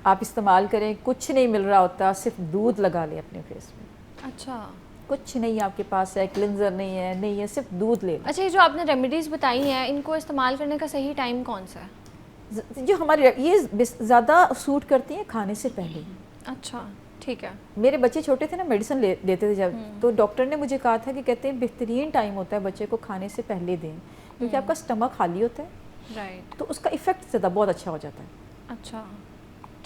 आप इस्तेमाल करें। कुछ नहीं मिल रहा होता, सिर्फ दूध लगा लें अपने फेस में। अच्छा, कुछ नहीं आपके पास है, क्लिनजर नहीं है, सिर्फ दूध ले लें। अच्छा, ये जो आपने रेमेडीज़ बताई हैं, इनको इस्तेमाल करने का सही टाइम कौन सा है? जो हमारे ये ज़्यादा सूट करती हैं खाने से पहले। अच्छा, ठीक है। मेरे बच्चे छोटे थे ना, मेडिसिन लेते थे जब, तो डॉक्टर ने मुझे कहा था कि कहते हैं बेहतरीन टाइम होता है बच्चे को खाने से पहले दें, क्योंकि आपका स्टमक खाली होता है, राइट, तो उसका इफेक्ट ज़्यादा बहुत अच्छा हो जाता है। अच्छा,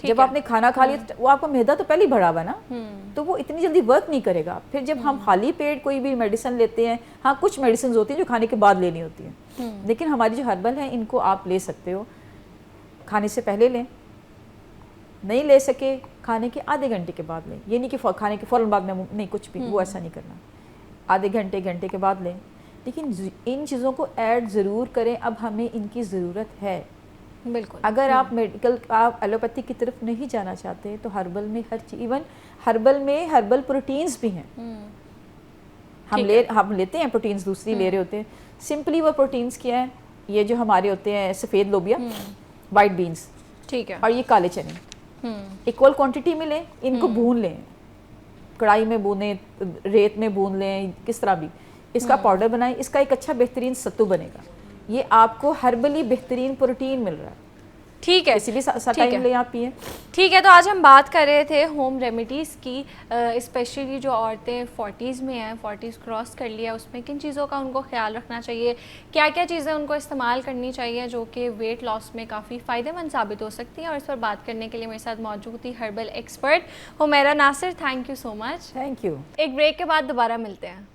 जब आपने खाना खा लिया, वो आपका मैदा तो पहले ही भरा हुआ है ना, तो वो इतनी जल्दी वर्क नहीं करेगा। फिर जब हम खाली पेट कोई भी मेडिसिन लेते हैं, हाँ कुछ मेडिसिन होती हैं जो खाने के बाद लेनी होती हैं, लेकिन हमारी जो हर्बल है इनको आप ले सकते हो, खाने से पहले लें, नहीं ले सके खाने के आधे घंटे के बाद लें। ये नहीं कि खाने के फ़ौरन बाद में नहीं, कुछ भी वो ऐसा नहीं करना, आधे घंटे के बाद लें। लेकिन इन चीज़ों को ऐड ज़रूर करें, अब हमें इनकी ज़रूरत है। बिल्कुल। अगर आप मेडिकल, आप एलोपैथी की तरफ नहीं जाना चाहते तो हर्बल में हर चीज़, इवन हर्बल में हर्बल प्रोटीन्स भी हैं। हम लेते हैं प्रोटीन्स, दूसरी ले रहे होते हैं। सिंपली वो प्रोटीन्स क्या है, ये जो हमारे होते हैं सफ़ेद लोबिया, वाइट बीन्स, ठीक है, और ये काले चने, इक्वल क्वांटिटी में लें, इनको भून लें, कढ़ाई में भूनें, रेत में भून लें, किस तरह भी, इसका पाउडर बनाएं, इसका एक अच्छा बेहतरीन सत्तू बनेगा। ये आपको हर्बली बेहतरीन प्रोटीन मिल रहा है। ठीक है, किसी भी टाइम ले आप पिए। ठीक है, तो आज हम बात कर रहे थे होम रेमेडीज़ की, स्पेशली जो औरतें 40s में हैं, 40s क्रॉस कर लिया, उसमें किन चीज़ों का उनको ख्याल रखना चाहिए, क्या क्या चीज़ें उनको इस्तेमाल करनी चाहिए जो कि वेट लॉस में काफ़ी फ़ायदेमंद साबित हो सकती हैं। और इस पर बात करने के लिए मेरे साथ मौजूद थी herbal expert Humaira Nasir. Thank you so much. Thank you. एक ब्रेक के बाद दोबारा मिलते हैं।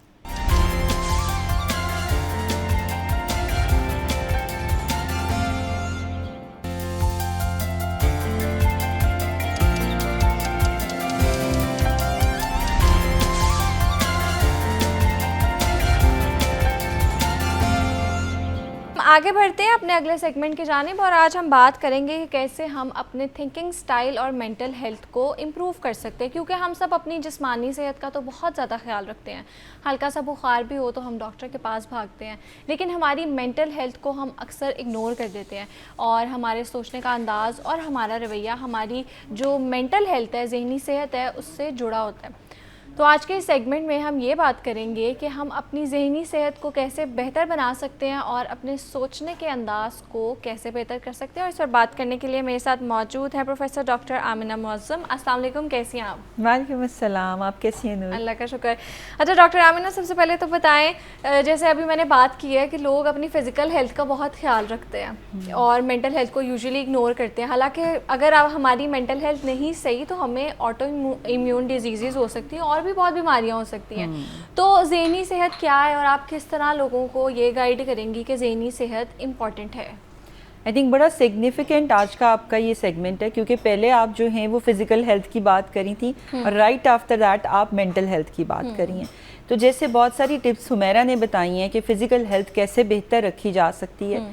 आगे बढ़ते हैं अपने अगले सेगमेंट की जानिब, और आज हम बात करेंगे कि कैसे हम अपने थिंकिंग स्टाइल और मेंटल हेल्थ को इम्प्रूव कर सकते हैं, क्योंकि हम सब अपनी जिस्मानी सेहत का तो बहुत ज़्यादा ख्याल रखते हैं। हल्का सा बुखार भी हो तो हम डॉक्टर के पास भागते हैं, लेकिन हमारी मेंटल हेल्थ को हम अक्सर इग्नोर कर देते हैं, और हमारे सोचने का अंदाज़ और हमारा रवैया हमारी जो मेंटल हेल्थ है, जहनी सेहत है, उससे जुड़ा होता है। तो आज के इस सेगमेंट में हम ये बात करेंगे कि हम अपनी ज़हनी सेहत को कैसे बेहतर बना सकते हैं और अपने सोचने के अंदाज़ को कैसे बेहतर कर सकते हैं। और इस पर बात करने के लिए मेरे साथ मौजूद है प्रोफेसर डॉक्टर आमिना मुअज़्ज़म। अस्सलाम वालेकुम, कैसी हैं आप? वालेकुम अस्सलाम, आप कैसी हैं नूर? अल्लाह का शुक्र। अच्छा डॉक्टर आमिना, सबसे पहले तो बताएं, जैसे अभी मैंने बात की है कि लोग अपनी फ़िज़िकल हेल्थ का बहुत ख्याल रखते हैं और मेंटल हेल्थ को यूजुअली इग्नोर करते हैं। हालांकि अगर आप हमारी मेंटल हेल्थ नहीं सही तो हमें ऑटो इम्यून डिजीज़ हो सकती हैं और भी बहुत बीमारियां हो सकती हैं। तो ज़हनी सेहत क्या है और आप किस तरह लोगों को ये गाइड करेंगी कि ज़हनी सेहत इम्पॉर्टेंट है? आई थिंक बड़ा सिग्निफिकेंट आज का आपका ये सेगमेंट है, क्योंकि पहले आप जो हैं वो फिज़िकल हेल्थ की बात करी थी और राइट आफ्टर दैट आप मेंटल हेल्थ की बात करी हैं। तो जैसे बहुत सारी टिप्स हुमैरा ने बताई हैं कि फ़िज़िकल हेल्थ कैसे बेहतर रखी जा सकती है,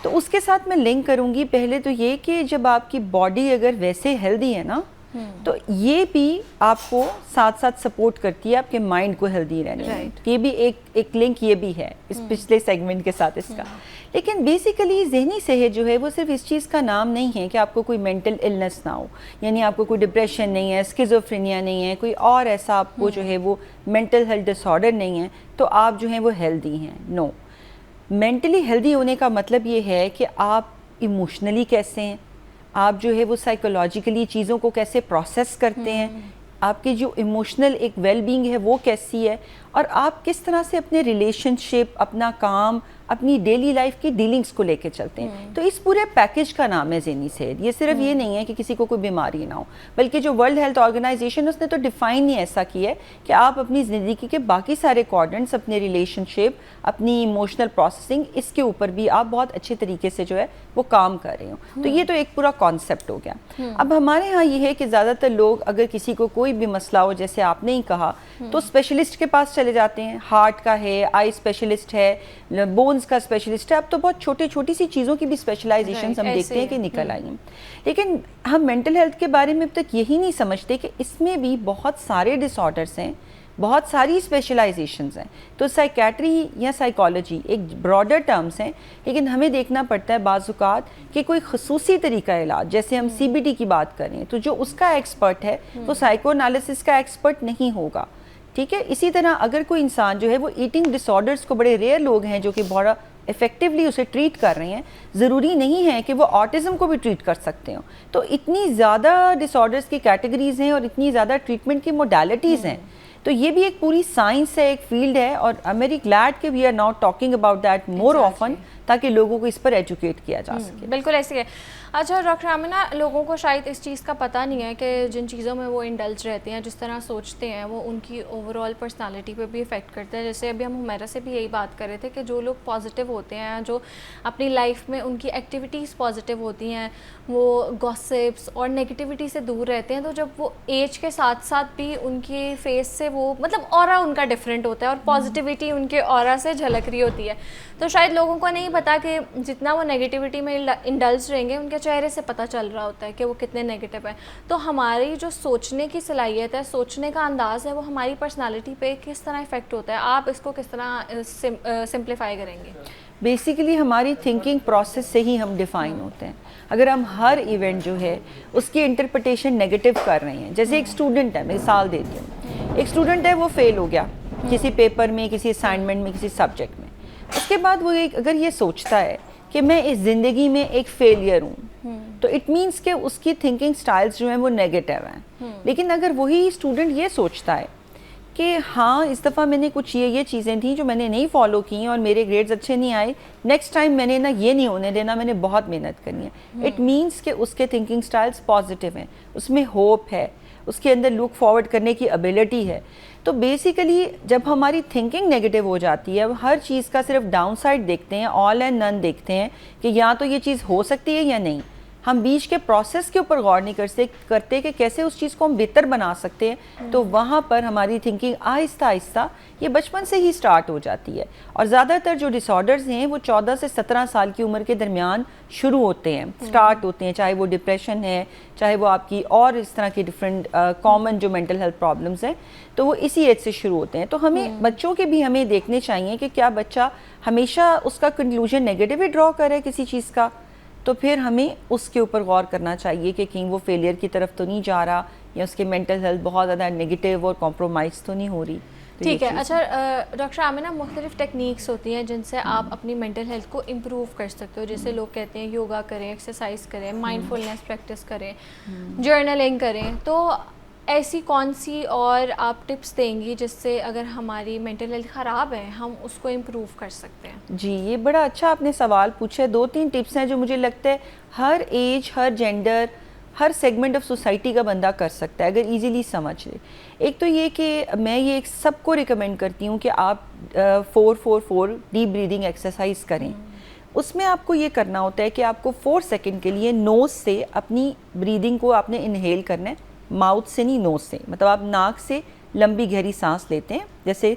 तो उसके साथ मैं लिंक करूँगी। पहले तो ये कि जब आपकी बॉडी अगर वैसे हेल्दी है ना, तो ये भी आपको साथ साथ सपोर्ट करती है आपके माइंड को हेल्दी रहने में। ये भी एक लिंक ये भी है इस पिछले सेगमेंट के साथ इसका। लेकिन बेसिकली ज़हनी सेहत जो है वो सिर्फ इस चीज़ का नाम नहीं है कि आपको कोई मेंटल इलनेस ना हो, यानी आपको कोई डिप्रेशन नहीं है, स्किज़ोफ्रेनिया नहीं है, कोई और ऐसा आपको जो है वो मेंटल हेल्थ डिसऑर्डर नहीं है, तो आप जो हैं वो हेल्दी हैं। नो, मेंटली हेल्दी होने का मतलब ये है कि आप इमोशनली कैसे हैं, आप जो है वो साइकोलॉजिकली चीज़ों को कैसे प्रोसेस करते हैं, आपकी जो इमोशनल एक वेलबींग है वो कैसी है, और आप किस तरह से अपने रिलेशनशिप, अपना काम, अपनी डेली लाइफ की डीलिंग्स को लेके चलते हैं। तो इस पूरे पैकेज का नाम है ज़हनी सेहत। ये सिर्फ ये नहीं है कि किसी को कोई बीमारी ना हो, बल्कि जो वर्ल्ड हेल्थ ऑर्गेनाइजेशन उसने तो डिफ़ाइन ही ऐसा किया है कि आप अपनी ज़िंदगी के बाकी सारे क्वाड्रेंट्स, अपने रिलेशनशिप, अपनी इमोशनल प्रोसेसिंग, इसके ऊपर भी आप बहुत अच्छे तरीके से जो है वो काम कर रहे हो। तो ये तो एक पूरा कॉन्सेप्ट हो गया। अब हमारे यहाँ ये है कि ज़्यादातर लोग अगर किसी को कोई भी मसला हो, जैसे आपने ही कहा, तो स्पेशलिस्ट के पास चले जाते हैं। हार्ट का है, आई स्पेशलिस्ट है, बोन्स का स्पेशलिस्ट है। अब तो बहुत छोटी सी चीज़ों की भी स्पेशलाइजेशन हम देखते हैं कि निकल आई हैं। लेकिन हम मेंटल हेल्थ के बारे में अब तक यही नहीं समझते कि इसमें भी बहुत सारे डिसऑर्डर्स हैं, बहुत सारी स्पेशलाइजेशंस हैं। तो साइकेट्री या साइकोलॉजी एक ब्रॉडर टर्म्स हैं, लेकिन हमें देखना पड़ता है बाज़-औक़ात कि कोई ख़ुसूसी तरीका इलाज, जैसे हम CBT की बात करें तो जो उसका एक्सपर्ट है वो साइको एनालिसिस का एक्सपर्ट नहीं होगा। ठीक है, इसी तरह अगर कोई इंसान जो है वो ईटिंग डिसऑर्डर्स को, बड़े रेयर लोग हैं जो कि बड़ा इफ़ेक्टिवली उसे ट्रीट कर रहे हैं, ज़रूरी नहीं है कि वो ऑटिज़म को भी ट्रीट कर सकते हो। तो इतनी ज़्यादा डिसऑर्डर्स की कैटेगरीज़ हैं और इतनी ज़्यादा ट्रीटमेंट की मोडालिटीज़ हैं। तो ये भी एक पूरी साइंस है, एक फील्ड है, और आई एम वेरी ग्लैड कि we are now talking about that more often, ताकि लोगों को इस पर एजुकेट किया जा सके। बिल्कुल ऐसे है। अच्छा डॉक्टर आमिना, लोगों को शायद इस चीज़ का पता नहीं है कि जिन चीज़ों में वो इंडल्ज रहते हैं, जिस तरह सोचते हैं, वो उनकी ओवरऑल पर्सनालिटी पे भी इफ़ेक्ट करते हैं। जैसे अभी हम हुमैरा से भी यही बात कर रहे थे कि जो लोग पॉजिटिव होते हैं, जो अपनी लाइफ में उनकी एक्टिविटीज़ पॉजिटिव होती हैं, वो गॉसिप्स और नेगेटिविटी से दूर रहते हैं, तो जब वो एज के साथ साथ भी उनकी फेस से वो मतलब ऑरा उनका डिफरेंट होता है और पॉजिटिविटी उनके ऑरा से झलक रही होती है। तो शायद लोगों को नहीं पता कि जितना वो नेगेटिविटी में इंडल्ज रहेंगे, उनके चेहरे से पता चल रहा होता है कि वो कितने नेगेटिव हैं। तो हमारी जो सोचने की सलाहियत है, सोचने का अंदाज़ है, वो हमारी पर्सनालिटी पे किस तरह इफ़ेक्ट होता है, आप इसको किस तरह सिंप्लीफाई करेंगे? बेसिकली हमारी थिंकिंग प्रोसेस से ही हम डिफ़ाइन होते हैं। अगर हम हर इवेंट जो है उसकी इंटरप्रिटेशन नेगेटिव कर रहे हैं, जैसे एक स्टूडेंट है, मिसाल देती हूँ, एक स्टूडेंट है वो फेल हो गया किसी पेपर में, किसी असाइनमेंट में, किसी सब्जेक्ट में, उसके बाद वो अगर ये सोचता है कि मैं इस ज़िंदगी में एक फेलियर हूँ, तो इट मीन्स कि उसकी थिंकिंग स्टाइल्स जो हैं वो नेगेटिव हैं। लेकिन अगर वही स्टूडेंट ये सोचता है कि हाँ, इस दफ़ा मैंने कुछ ये चीज़ें थी जो मैंने नहीं फॉलो की और मेरे ग्रेड्स अच्छे नहीं आए, नेक्स्ट टाइम मैंने ना ये नहीं होने देना, मैंने बहुत मेहनत करनी है, इट मीन्स कि उसके थिंकिंग स्टाइल्स पॉजिटिव हैं, उसमें होप है, उसके अंदर लुक फॉरवर्ड करने की एबिलिटी है। तो बेसिकली जब हमारी थिंकिंग नेगेटिव हो जाती है, अब हर चीज़ का सिर्फ डाउन साइड देखते हैं, ऑल एंड नन देखते हैं कि या तो ये चीज़ हो सकती है या नहीं, हम बीच के प्रोसेस के ऊपर गौर नहीं करते कि कैसे उस चीज़ को हम बेहतर बना सकते हैं। तो वहाँ पर हमारी थिंकिंग आहिस्ता आहिस्ता ये बचपन से ही स्टार्ट हो जाती है। और ज़्यादातर जो डिसऑर्डर्स हैं वो 14 से 17 साल की उम्र के दरमियान शुरू होते हैं, स्टार्ट होते हैं, चाहे वो डिप्रेशन है, चाहे वो आपकी और इस तरह की डिफरेंट कॉमन जो मेंटल हेल्थ प्रॉब्लम्स हैं, तो वो इसी एज से शुरू होते हैं। तो हमें बच्चों के भी हमें देखने चाहिए कि क्या बच्चा हमेशा उसका कंक्लूजन नेगेटिव ही ड्रॉ करे किसी चीज़ का, तो फिर हमें उसके ऊपर गौर करना चाहिए कि कहीं वो फेलियर की तरफ तो नहीं जा रहा, या उसकी मेंटल हेल्थ बहुत ज़्यादा नेगेटिव और कॉम्प्रोमाइज़ तो नहीं हो रही। तो ठीक है। अच्छा डॉक्टर आमिना, मुख्तलिफ टेक्निक्स होती हैं जिनसे आप अपनी मेंटल हेल्थ को इम्प्रूव कर सकते हो। जैसे लोग कहते हैं योगा करें, एक्सरसाइज करें, माइंडफुलनेस प्रैक्टिस करें, जर्नलिंग करें, तो ऐसी कौन सी और आप टिप्स देंगी जिससे अगर हमारी मेंटल हेल्थ ख़राब है हम उसको इम्प्रूव कर सकते हैं? जी, ये बड़ा अच्छा आपने सवाल पूछा है। 2-3 टिप्स हैं जो मुझे लगता है हर एज, हर जेंडर, हर सेगमेंट ऑफ सोसाइटी का बंदा कर सकता है अगर इजीली समझ ले। एक तो ये कि मैं ये सबको रिकमेंड करती हूँ कि आप 4-4-4 डीप ब्रीदिंग एक्सरसाइज करें। उसमें आपको ये करना होता है कि आपको 4 सेकंड के लिए नोज़ से अपनी ब्रीदिंग को आपने इनहेल करना है, माउथ से नहीं, नोज़ से, मतलब आप नाक से लंबी गहरी सांस लेते हैं, जैसे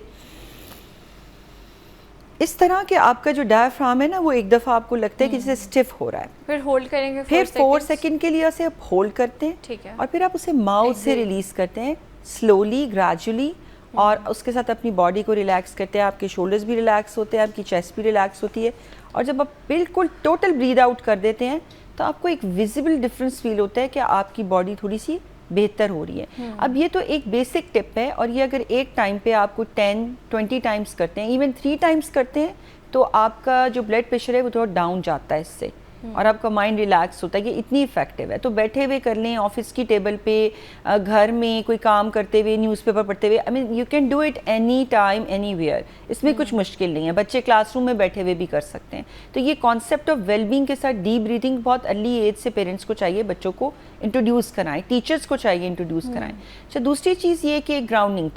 इस तरह के आपका जो डायफ्राम है ना वो एक दफ़ा आपको लगता है कि जैसे स्टिफ हो रहा है, फिर होल्ड करेंगे फिर 4 सेकंड के लिए उसे आप होल्ड करते हैं, ठीक है, और फिर आप उसे माउथ से रिलीज करते हैं स्लोली ग्रेजुअली, और उसके साथ अपनी बॉडी को रिलैक्स करते हैं। आपके शोल्डर्स भी रिलैक्स होते हैं, आपकी चेस्ट भी रिलैक्स होती है, और जब आप बिल्कुल टोटल ब्रीद आउट कर देते हैं तो आपको एक विजिबल डिफरेंस फील होता है कि आपकी बॉडी थोड़ी सी बेहतर हो रही है। अब ये तो एक बेसिक टिप है, और ये अगर एक टाइम पे आपको 10-20 टाइम्स करते हैं, इवन 3 टाइम्स करते हैं, तो आपका जो ब्लड प्रेशर है वो थोड़ा डाउन जाता है इससे, और आपका माइंड रिलैक्स होता है। ये इतनी इफेक्टिव है, तो बैठे हुए कर लें, ऑफिस की टेबल पे, घर में कोई काम करते हुए, न्यूज़पेपर पढ़ते हुए, I mean you can do it any time anywhere, इसमें कुछ मुश्किल नहीं है। बच्चे क्लासरूम में बैठे हुए भी कर सकते हैं। तो ये कॉन्सेप्ट ऑफ वेलबींग के साथ डीप ब्रीथिंग बहुत अर्ली एज से पेरेंट्स को चाहिए बच्चों को इंट्रोड्यूस कराएं, टीचर्स को चाहिए इंट्रोड्यूस कराएं। अच्छा, दूसरी चीज़ ये कि ग्राउंडिंग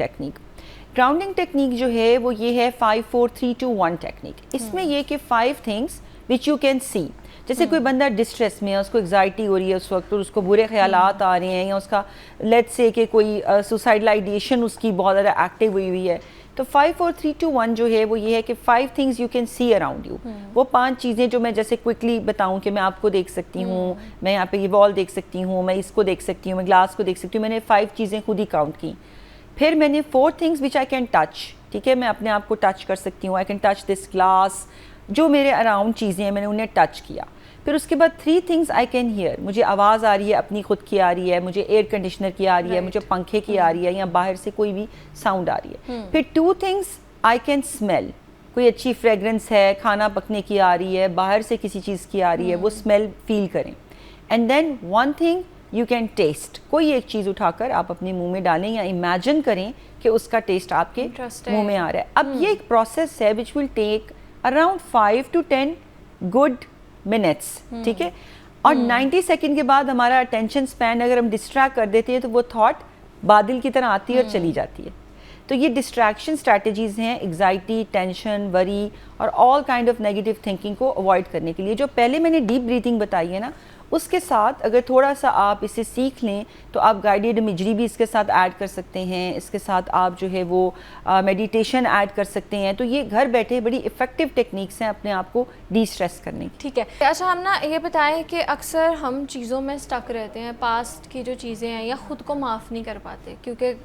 टेक्निक जो है वो ये है 5-4-3-2-1 टेक्निक। इसमें ये कि 5 things which you can see, जैसे कोई बंदा डिस्ट्रेस में है, उसको एग्जाइटी हो रही है उस वक्त, और उसको बुरे ख्यालात आ रहे हैं, या उसका लेट्स से कि कोई सुसाइडल आइडिएशन उसकी बहुत ज़्यादा एक्टिव हुई है, तो 5-4-3-2-1 जो है वो ये है कि 5 things you can see around you. वो 5 चीज़ें जो मैं जैसे क्विकली बताऊं कि मैं आपको देख सकती हूँ, मैं यहाँ पे ये वॉल देख सकती हूँ, मैं इसको देख सकती हूँ, मैं ग्लास को देख सकती हूँ। मैंने 5 चीज़ें खुद ही काउंट की। फिर मैंने 4 things which I can touch, ठीक है, मैं अपने आप को टच कर सकती हूँ, I can touch this glass, जो मेरे अराउंड चीज़ें हैं मैंने उन्हें टच किया। फिर उसके बाद 3 थिंग्स आई कैन हियर, मुझे आवाज़ आ रही है, अपनी खुद की आ रही है, मुझे एयर कंडीशनर की आ रही है, मुझे पंखे की आ रही है, या बाहर से कोई भी साउंड आ रही है। फिर 2 थिंग्स आई कैन स्मेल, कोई अच्छी फ्रेगरेंस है, खाना पकने की आ रही है, बाहर से किसी चीज़ की आ रही है, वो स्मेल फील करें। And then 1 thing you can taste, कोई एक चीज़ उठाकर आप अपने मुंह में डालें या इमेजिन करें कि उसका टेस्ट आपके मुंह में आ रहा है। अब ये एक प्रोसेस है which will take around 5 to 10 good minutes, ठीक है, और 90 सेकंड के बाद हमारा अटेंशन स्पैन अगर हम डिस्ट्रैक्ट कर देते हैं तो वो थॉट बादल की तरह आती है और चली जाती है। तो ये डिस्ट्रैक्शन स्ट्रैटेजीज़ हैं एग्जाइटी, टेंशन, वरी और all kind of negative thinking को अवॉइड करने के लिए। जो पहले मैंने डीप ब्रीथिंग बताई है ना, उसके साथ अगर थोड़ा सा आप इसे सीख लें तो आप गाइडेड इमेजरी भी इसके साथ ऐड कर सकते हैं, इसके साथ आप जो है वो मेडिटेशन ऐड कर सकते हैं। तो ये घर बैठे बड़ी इफ़ेक्टिव टेक्निक्स हैं अपने आप को डी स्ट्रेस करने की। ठीक है। अच्छा, हम ना ये बताएं कि अक्सर हम चीज़ों में स्टक रहते हैं, पास्ट की जो चीज़ें हैं, या ख़ुद को माफ़ नहीं कर पाते, क्योंकि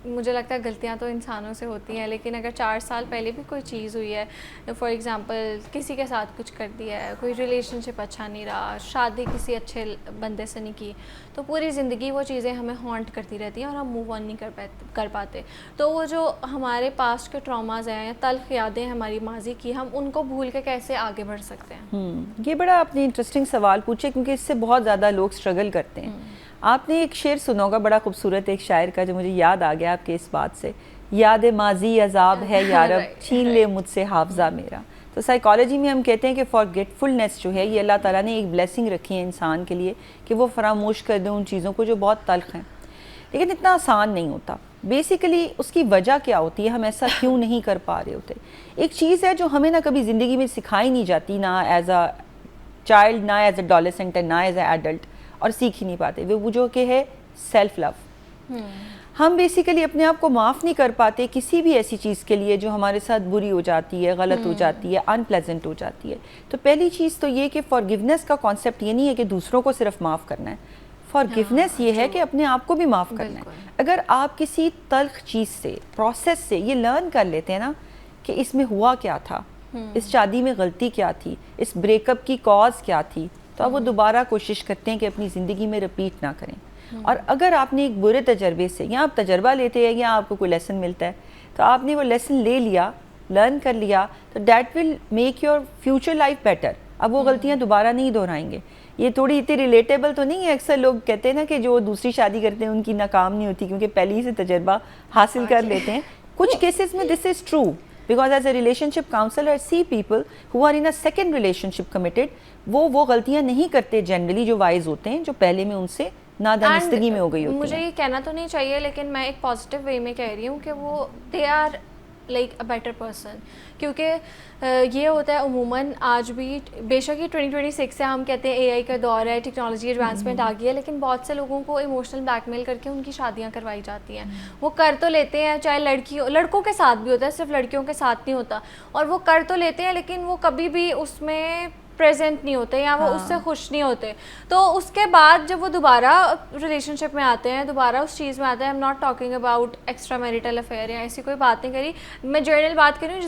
मुझे लगता है गलतियां तो इंसानों से होती हैं, लेकिन अगर 4 साल पहले भी कोई चीज़ हुई है, फॉर एग्ज़ाम्पल किसी के साथ कुछ कर दिया है, कोई रिलेशनशिप अच्छा नहीं रहा, शादी किसी अच्छे बंदे से नहीं की, तो पूरी ज़िंदगी वो चीज़ें हमें हॉन्ट करती रहती हैं और हम मूव ऑन नहीं कर पाते। तो वो जो हमारे पास्ट के ट्रॉमाज हैं या तल्ख यादें हमारी माजी की, हम उनको भूल के कैसे आगे बढ़ सकते हैं? ये बड़ा आपने इंटरेस्टिंग सवाल पूछे, क्योंकि इससे बहुत ज़्यादा लोग स्ट्रगल करते हैं। आपने एक शेर सुना होगा बड़ा खूबसूरत एक शायर का, जो मुझे याद आ गया आपके इस बात से, याद माजी अजाब है यारब, छीन ले मुझसे हाफजा मेरा। तो साइकोलॉजी में हम कहते हैं कि फॉरगेटफुलनेस जो है ये अल्लाह ताला ने एक ब्लेसिंग रखी है इंसान के लिए कि वो फरामोश कर दे उन चीज़ों को जो बहुत तल्ख हैं, लेकिन इतना आसान नहीं होता। बेसिकली उसकी वजह क्या होती है, हम ऐसा क्यों नहीं कर पा रहे होते? एक चीज़ है जो हमें ना कभी ज़िंदगी में सिखाई नहीं जाती, ना एज अ चाइल्ड, ना एज अ एडोलेसेंट, ना एज अ एडल्ट, और सीख ही नहीं पाते। वो जो कि है सेल्फ लव। हम बेसिकली अपने आप को माफ़ नहीं कर पाते किसी भी ऐसी चीज़ के लिए जो हमारे साथ बुरी हो जाती है, गलत हो जाती है, अनप्लेजेंट हो जाती है। तो पहली चीज़ तो ये कि फॉरगिवनेस का कॉन्सेप्ट ये नहीं है कि दूसरों को सिर्फ माफ़ करना है। फॉरगिवनेस ये है कि अपने आप को भी माफ़ करना है। अगर आप किसी तल्ख चीज़ से, प्रोसेस से ये लर्न कर लेते हैं ना कि इसमें हुआ क्या था, इस शादी में गलती क्या थी, इस ब्रेकअप की कॉज क्या थी, तो आप वो दोबारा कोशिश करते हैं कि अपनी ज़िंदगी में रिपीट ना करें। और अगर आपने एक बुरे तजर्बे से, या आप तजर्बा लेते हैं या आपको कोई लेसन मिलता है, तो आपने वो लेसन ले लिया, लर्न कर लिया, तो that will make your future life better. अब वो गलतियाँ दोबारा नहीं दोहराएंगे। ये थोड़ी इतनी रिलेटेबल तो नहीं है, अक्सर लोग कहते हैं ना कि जो दूसरी शादी करते हैं उनकी नाकाम नहीं होती क्योंकि पहले ही से तजर्बा हासिल कर लेते हैं। कुछ केसेस में this is true, because as a relationship counsellor see people who are in a second relationship committed, वो गलतियाँ नहीं करते जनरली, जो वाइज होते हैं, जो पहले में उनसे नादानिस्तगी में हो गई होती है। मुझे ये कहना तो नहीं चाहिए, लेकिन मैं एक पॉजिटिव वे में कह रही हूँ कि वो they are like a better person. क्योंकि ये होता है उमूमन आज भी, बेशक ही 2026 से हम कहते हैं एआई का दौर है, टेक्नोलॉजी एडवांसमेंट आ गई है, लेकिन बहुत से लोगों को इमोशनल ब्लैकमेल करके उनकी शादियां करवाई जाती हैं। वो कर तो लेते हैं, चाहे लड़कों के साथ भी होता है, सिर्फ लड़कियों के साथ नहीं होता, और वो कर तो लेते हैं लेकिन वो कभी भी उसमें प्रेजेंट नहीं होते या वो उससे खुश नहीं होते। तो उसके बाद जब वो दोबारा रिलेशनशिप में आते हैं, दोबारा उस चीज़ में आते हैं, I am not talking about extra marital affair या ऐसी कोई बात नहीं करी, मैं जनरल बात करी हूँ, जो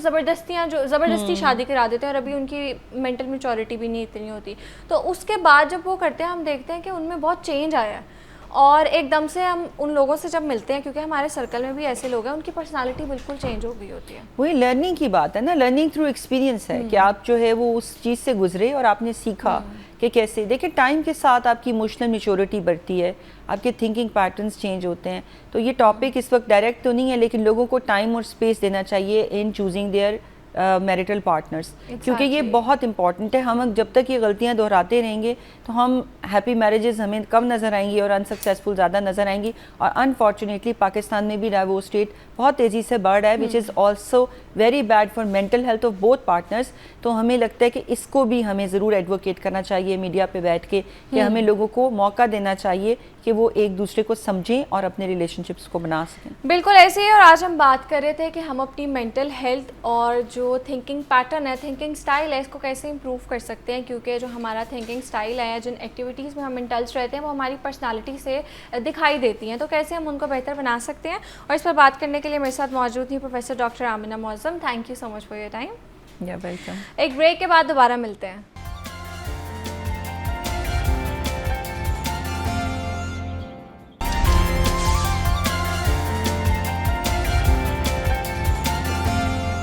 ज़बरदस्ती शादी करा देते हैं और अभी उनकी मेंटल मैच्योरिटी भी नहीं इतनी होती। तो उसके बाद जब वो करते हैं, हम देखते हैं कि उनमें बहुत चेंज आया है, और एकदम से हम उन लोगों से जब मिलते हैं, क्योंकि हमारे सर्कल में भी ऐसे लोग हैं, उनकी पर्सनालिटी बिल्कुल चेंज हो गई होती है। वही लर्निंग की बात है ना, लर्निंग थ्रू एक्सपीरियंस है कि आप जो है वो उस चीज़ से गुजरे और आपने सीखा कि कैसे। देखिए टाइम के साथ आपकी इमोशनल मैच्योरिटी बढ़ती है, आपके थिंकिंग पैटर्न्स चेंज होते हैं। तो ये टॉपिक इस वक्त डायरेक्ट तो नहीं है, लेकिन लोगों को टाइम और स्पेस देना चाहिए in choosing their marital partners, क्योंकि ये बहुत इंपॉर्टेंट है। हम जब तक ये गलतियां दोहराते रहेंगे तो हम हैप्पी मैरिजेस हमें कम नज़र आएंगी और अनसक्सेसफुल ज़्यादा नज़र आएंगी। और अनफॉर्चुनेटली पाकिस्तान में भी डाइवोर्स रेट बहुत तेज़ी से बढ़ रहा है, which is also very bad for mental health of both partners. तो हमें लगता है कि इसको भी हमें ज़रूर एडवोकेट करना चाहिए मीडिया पे बैठ के, कि हमें लोगों को मौका देना चाहिए कि वो एक दूसरे को समझें और अपने रिलेशनशिप्स को बना सकें। बिल्कुल ऐसे ही। और आज हम बात कर रहे थे कि हम अपनी मेंटल हेल्थ और जो थिंकिंग पैटर्न है, थिंकिंग स्टाइल है, इसको कैसे इंप्रूव कर सकते हैं, क्योंकि जो हमारा थिंकिंग स्टाइल है, जिन एक्टिविटीज़ में हम इंडल्ज रहते हैं, वो हमारी पर्सनालिटी से दिखाई देती हैं। तो कैसे हम उनको बेहतर बना सकते हैं, और इस पर बात करने के लिए मेरे साथ मौजूद थी professor doctor Amina Mauzam. Thank you so much for your time. या वेलकम। एक ब्रेक के बाद दोबारा मिलते हैं।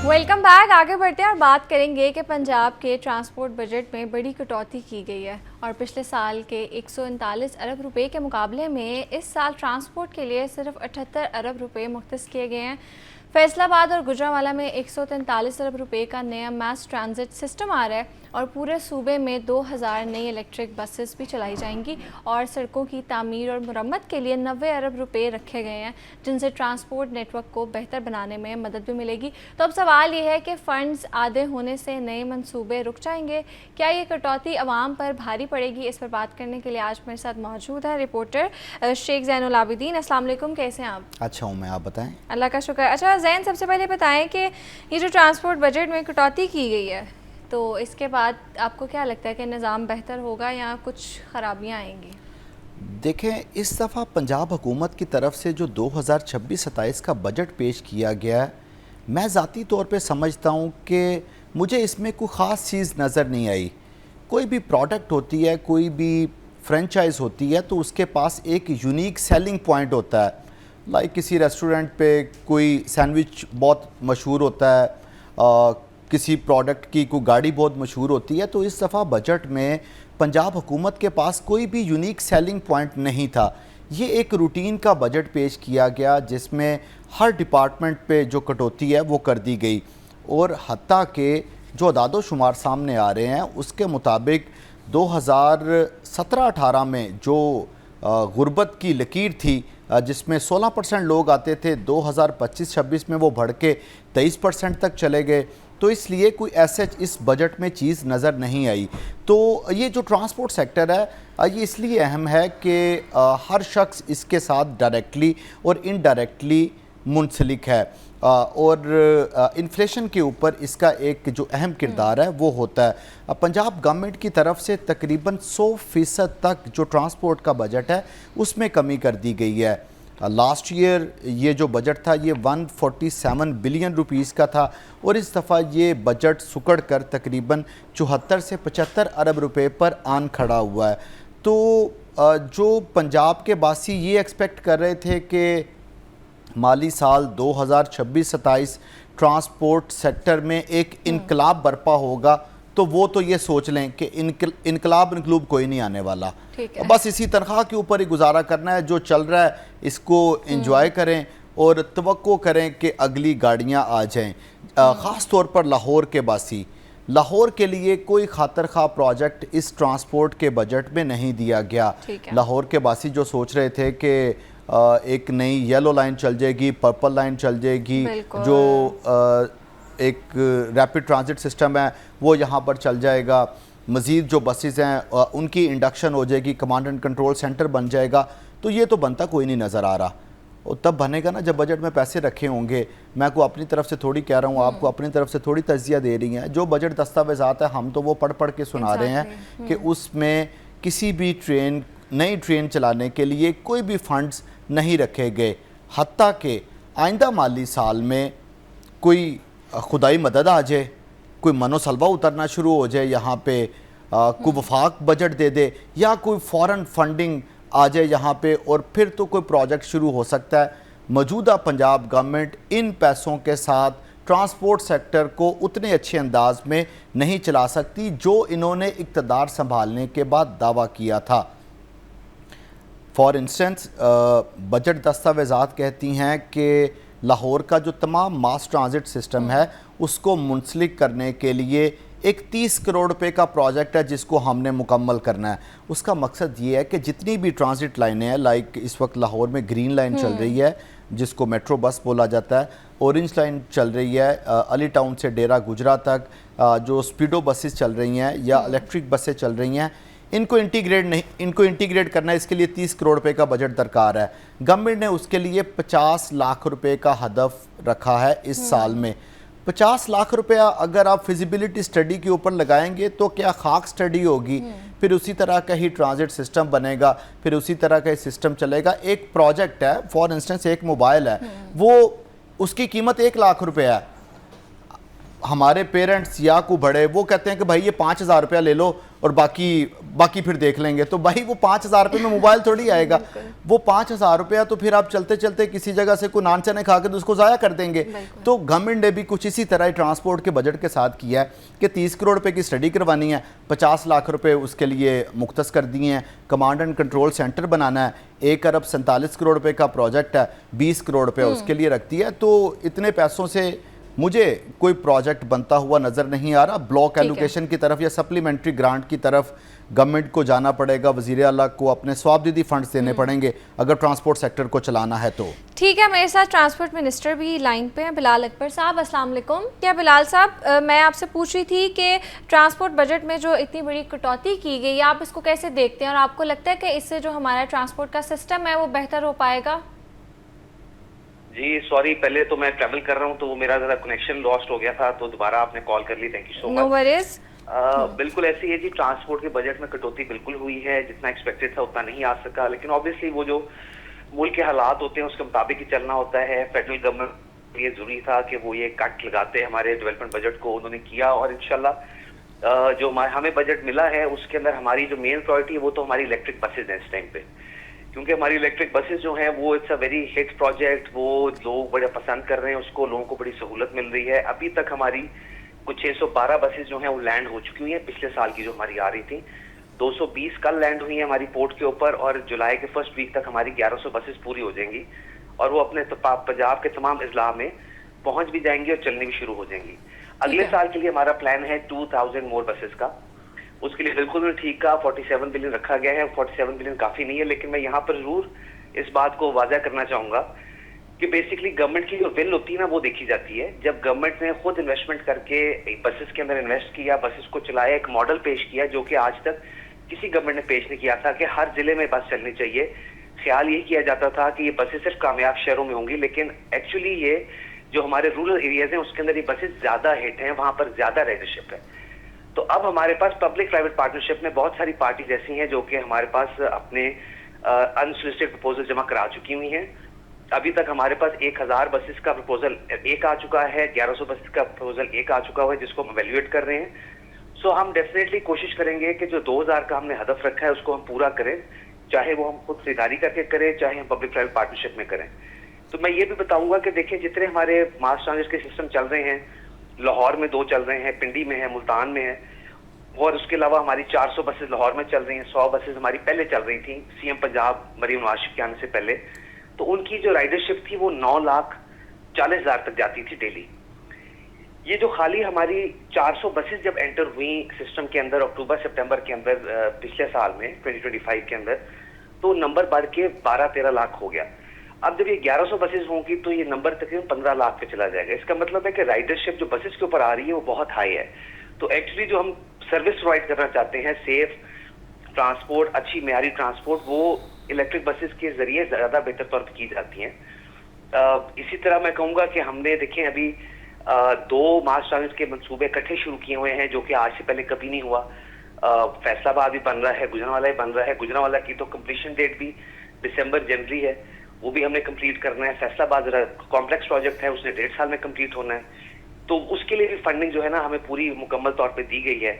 Welcome back. आगे बढ़ते हैं और बात करेंगे कि पंजाब के ट्रांसपोर्ट बजट में बड़ी कटौती की गई है, और पिछले साल के 139 अरब रुपए के मुकाबले में इस साल ट्रांसपोर्ट के लिए सिर्फ 78 अरब रुपए मुख्तस किए गए हैं। फैसलाबाद और गुजरांवाला में 143 अरब रुपए का नया मास ट्रांजिट सिस्टम आ रहा है, और पूरे सूबे में 2000 नई इलेक्ट्रिक बसेस भी चलाई जाएंगी, और सड़कों की तामीर और मुरम्मत के लिए 90 अरब रुपए रखे गए हैं, जिनसे ट्रांसपोर्ट नेटवर्क को बेहतर बनाने में मदद भी मिलेगी। तो अब सवाल ये है कि फ़ंड्स आधे होने से नए मंसूबे रुक जाएंगे, क्या ये कटौती आवाम पर भारी पड़ेगी? इस पर बात करने के लिए आज मेरे साथ मौजूद है रिपोर्टर शेख ज़ैनुल आबिदीन। अस्सलाम वालेकुम, कैसे हैं आप? अच्छा हूँ मैं, आप बताएं। अल्लाह का शुक्र। अच्छा ज़ैन, सबसे पहले बताएं कि ये जो ट्रांसपोर्ट बजट में कटौती की गई है, तो इसके बाद आपको क्या लगता है कि निज़ाम बेहतर होगा या कुछ ख़राबियाँ आएंगी? देखें, इस दफ़ा पंजाब हुकूमत की तरफ से जो 2026-27 का बजट पेश किया गया है, मैं ज़ाती तौर पे समझता हूँ कि मुझे इसमें कोई ख़ास चीज़ नज़र नहीं आई। कोई भी प्रोडक्ट होती है, कोई भी फ्रेंचाइज होती है, तो उसके पास एक यूनिक सेलिंग पॉइंट होता है। लाइक किसी रेस्टोरेंट पे कोई सैंडविच बहुत मशहूर होता है, किसी प्रोडक्ट की कोई गाड़ी बहुत मशहूर होती है। तो इस दफ़ा बजट में पंजाब हुकूमत के पास कोई भी यूनिक सेलिंग पॉइंट नहीं था। ये एक रूटीन का बजट पेश किया गया जिसमें हर डिपार्टमेंट पे जो कटौती है वो कर दी गई, और हत्ता के जो अदादो शुमार सामने आ रहे हैं उसके मुताबिक 2017-18 में जो गुर्बत की लकीर थी, जिसमें 16% लोग आते थे, 2025-26 में वो बढ़ के 23% तक चले गए। तो इसलिए कोई ऐसे इस बजट में चीज़ नज़र नहीं आई। तो ये जो ट्रांसपोर्ट सेक्टर है ये इसलिए अहम है कि हर शख्स इसके साथ डायरेक्टली और इनडायरेक्टली मुंसलिक है, और इन्फ्लेशन के ऊपर इसका एक जो अहम किरदार है वो होता है। पंजाब गवर्नमेंट की तरफ से तकरीबन 100% तक जो ट्रांसपोर्ट का बजट है उसमें कमी कर दी गई है। लास्ट ईयर ये जो बजट था ये 147 बिलियन रुपीस का था, और इस दफ़ा ये बजट सुकड़ कर तकरीबन 74 से 75 अरब रुपए पर आन खड़ा हुआ है। तो जो पंजाब के बासी ये एक्सपेक्ट कर रहे थे कि माली साल 2026-27 ट्रांसपोर्ट सेक्टर में एक इनकलाब बर्पा होगा, तो वो तो ये सोच लें कि इनकलाब कोई नहीं आने वाला। बस इसी तनख्वाह के ऊपर ही गुजारा करना है, जो चल रहा है इसको एंजॉय करें और तवक्को करें कि अगली गाड़ियां आ जाएं। ख़ास तौर पर लाहौर के बासी, लाहौर के लिए कोई खातर खा प्रोजेक्ट इस ट्रांसपोर्ट के बजट में नहीं दिया गया। लाहौर के बासी जो सोच रहे थे कि एक नई येलो लाइन चल जाएगी, पर्पल लाइन चल जाएगी, बिल्कुल। जो एक रैपिड ट्रांजिट सिस्टम है वो यहाँ पर चल जाएगा। मज़ीद जो बसेस हैं उनकी इंडक्शन हो जाएगी, कमांड एंड कंट्रोल सेंटर बन जाएगा। तो ये तो बनता कोई नहीं नज़र आ रहा, और तब बनेगा ना जब बजट में पैसे रखे होंगे। मैं को अपनी तरफ से थोड़ी कह रहा हूँ, आपको अपनी तरफ से थोड़ी तज्जिया दे रही हैं। जो बजट दस्तावेज़ात है हम तो वो पढ़ पढ़ के सुना रहे हैं कि उसमें किसी भी नई ट्रेन चलाने के लिए कोई भी फंड्स नहीं रखे गए। हत्ता कि आइंदा माली साल में कोई खुदाई मदद आ जाए, कोई मनोसलबा उतरना शुरू हो जाए यहाँ पे, कोई वफाक बजट दे दे या कोई फ़ौरन फंडिंग आ जाए यहाँ पे, और फिर तो कोई प्रोजेक्ट शुरू हो सकता है। मौजूदा पंजाब गवर्नमेंट इन पैसों के साथ ट्रांसपोर्ट सेक्टर को उतने अच्छे अंदाज में नहीं चला सकती जो इन्होंने इक़्तिदार संभालने के बाद दावा किया था। फॉर इंस्टेंस बजट दस्तावेज़ात कहती हैं कि लाहौर का जो तमाम मास ट्रांजिट सिस्टम है उसको मुंसलिक करने के लिए एक 30 करोड़ रुपए का प्रोजेक्ट है जिसको हमने मुकम्मल करना है। उसका मकसद ये है कि जितनी भी ट्रांजिट लाइनें हैं, लाइक इस वक्त लाहौर में ग्रीन लाइन चल रही है जिसको मेट्रो बस बोला जाता है, ऑरेंज लाइन चल रही है अली टाउन से डेरा गुजरा तक, जो स्पीडो बसेस चल रही हैं या इलेक्ट्रिक बसें चल रही हैं, इनको इंटीग्रेट करना है। इसके लिए 30 करोड़ रुपए का बजट दरकार है। गवर्नमेंट ने उसके लिए 50 लाख रुपए का हदफ रखा है इस साल में। 50 लाख रुपया अगर आप फिजिबिलिटी स्टडी के ऊपर लगाएंगे तो क्या खाक स्टडी होगी, फिर उसी तरह का ही ट्रांजिट सिस्टम बनेगा, फिर उसी तरह का सिस्टम चलेगा। एक प्रोजेक्ट है, फॉर इंस्टेंस एक मोबाइल है, वो उसकी कीमत 1 लाख रुपया है। हमारे पेरेंट्स या को बड़े वो कहते हैं कि भाई ये 5,000 रुपया ले लो और बाकी फिर देख लेंगे। तो भाई वो 5,000 रुपये में मोबाइल थोड़ी आएगा। वो 5,000 रुपया तो फिर आप चलते चलते किसी जगह से कोई नान चने खा के तो उसको ज़ाया कर देंगे। तो गवर्नमेंट ने भी कुछ इसी तरह ट्रांसपोर्ट के बजट के साथ किया है कि 30 करोड़ रुपये की स्टडी करवानी है, 50 लाख रुपये उसके लिए मुख्तस कर दिए हैं। कमांड एंड कंट्रोल सेंटर बनाना है, 1 अरब 47 करोड़ रुपये का प्रोजेक्ट है, 20 करोड़ रुपये उसके लिए रखती है। तो इतने पैसों से मुझे कोई प्रोजेक्ट बनता हुआ नज़र नहीं आ रहा। ब्लॉक एलोकेशन की तरफ या सप्लीमेंट्री ग्रांट की तरफ गवर्नमेंट को जाना पड़ेगा, वज़ीर आला को अपने स्वाबदीदी फंड्स देने पड़ेंगे अगर ट्रांसपोर्ट सेक्टर को चलाना है तो। ठीक है, मेरे साथ ट्रांसपोर्ट मिनिस्टर भी लाइन पे हैं, बिलाल अकबर साहब। अस्सलाम वालेकुम। क्या बिलाल साहब, मैं आपसे पूछ रही थी कि ट्रांसपोर्ट बजट में जो इतनी बड़ी कटौती की गई, आप इसको कैसे देखते हैं और आपको लगता है कि इससे जो हमारा ट्रांसपोर्ट का सिस्टम है वो बेहतर हो पाएगा? जी सॉरी, पहले तो मैं ट्रैवल कर रहा हूँ तो मेरा जरा कनेक्शन लॉस्ट हो गया था, तो दोबारा आपने कॉल कर ली, thank you so much. No worries. बिल्कुल ऐसी है जी, ट्रांसपोर्ट के बजट में कटौती बिल्कुल हुई है, जितना एक्सपेक्टेड था उतना नहीं आ सका, लेकिन ऑब्वियसली वो जो मुल्क के हालात होते हैं उसके मुताबिक ही चलना होता है। फेडरल गवर्नमेंट ये जरूरी था कि वो ये कट लगाते हमारे डेवलपमेंट बजट को, उन्होंने किया और इंशाल्लाह जो हमें बजट मिला है उसके अंदर हमारी जो मेन प्रायोरिटी है वो तो हमारी इलेक्ट्रिक बसेज हैं इस टाइम पे, क्योंकि हमारी इलेक्ट्रिक बसेस जो हैं वो it's a very hit project, वो लोग बड़े पसंद कर रहे हैं उसको, लोगों को बड़ी सहूलत मिल रही है। अभी तक हमारी कुछ 612 बसेस जो हैं वो लैंड हो चुकी हुई हैं, पिछले साल की जो हमारी आ रही थी 220 कल लैंड हुई है हमारी पोर्ट के ऊपर, और जुलाई के फर्स्ट वीक तक हमारी 1100 बसेस पूरी हो जाएंगी और वो अपने पंजाब के तमाम अजला में पहुंच भी जाएंगी और चलनी भी शुरू हो जाएंगी। अगले साल के लिए हमारा प्लान है 2000 मोर बसेस का, उसके लिए बिल्कुल ठीक का 47 बिलियन रखा गया है। 47 बिलियन काफी नहीं है, लेकिन मैं यहाँ पर जरूर इस बात को वाज़ा करना चाहूंगा कि बेसिकली गवर्नमेंट की जो विल होती है ना वो देखी जाती है। जब गवर्नमेंट ने खुद इन्वेस्टमेंट करके बसेस के अंदर इन्वेस्ट किया, बसेस को चलाया, एक मॉडल पेश किया जो कि आज तक किसी गवर्नमेंट ने पेश नहीं किया था कि हर जिले में बस चलनी चाहिए। ख्याल यही किया जाता था कि ये बसेस सिर्फ कामयाब शहरों में होंगी, लेकिन एक्चुअली ये जो हमारे रूरल एरियाज हैं उसके अंदर ये बसेस ज्यादा हिट हैं, वहां पर ज्यादा राइडरशिप है। तो अब हमारे पास पब्लिक प्राइवेट पार्टनरशिप में बहुत सारी पार्टीज ऐसी हैं जो कि हमारे पास अपने अनसोलिसिटेड प्रपोजल जमा करा चुकी हुई हैं। अभी तक हमारे पास 1000 बसेस का प्रपोजल एक आ चुका है, 1100 बसेस का प्रपोजल एक आ चुका है जिसको हम इवेल्युएट कर रहे हैं। सो हम डेफिनेटली कोशिश करेंगे कि जो 2000 का हमने हदफ रखा है उसको हम पूरा करें, चाहे वो हम खुद खरीदारी करके करें, चाहे हम पब्लिक प्राइवेट पार्टनरशिप में करें। तो मैं ये भी बताऊंगा कि देखिए जितने हमारे मास ट्रांजिट के सिस्टम चल रहे हैं, लाहौर में 2 चल रहे हैं, पिंडी में है, मुल्तान में है, और उसके अलावा हमारी 400 बसेस लाहौर में चल रही हैं, 100 बसेस हमारी पहले चल रही थी सीएम पंजाब मरीम नवाज शरीफ के आने से पहले। तो उनकी जो राइडरशिप थी वो 9,40,000 तक जाती थी डेली। ये जो खाली हमारी 400 बसेस जब एंटर हुई सिस्टम के अंदर अक्टूबर सितंबर के अंदर पिछले साल में 2025 के अंदर, तो नंबर बढ़ के 12-13 लाख हो गया। अब जब ये 1100 बसेस होंगी तो ये नंबर तकरीबन 15 लाख पे चला जाएगा। इसका मतलब है कि राइडरशिप जो बसेस के ऊपर आ रही है वो बहुत हाई है। तो एक्चुअली जो हम सर्विस प्रोवाइड करना चाहते हैं, सेफ ट्रांसपोर्ट, अच्छी मेयारी ट्रांसपोर्ट, वो इलेक्ट्रिक बसेस के जरिए ज्यादा बेहतर तौर पर की जाती हैं। इसी तरह मैं कहूँगा कि हमने देखें अभी 2 मास ट्रांजिट के मंसूबे इकट्ठे शुरू किए हुए हैं, जो कि आज से पहले कभी नहीं हुआ। फैसलाबाद भी बन रहा है, गुजरांवाला भी बन रहा है। गुजरांवाला की तो कंप्लीशन डेट भी दिसंबर जनवरी है, वो भी हमने कंप्लीट करना है। फैसलाबाद जरा कॉम्प्लेक्स प्रोजेक्ट है, उसने 1.5 साल में कंप्लीट होना है, तो उसके लिए भी फंडिंग जो है ना हमें पूरी मुकम्मल तौर पे दी गई है।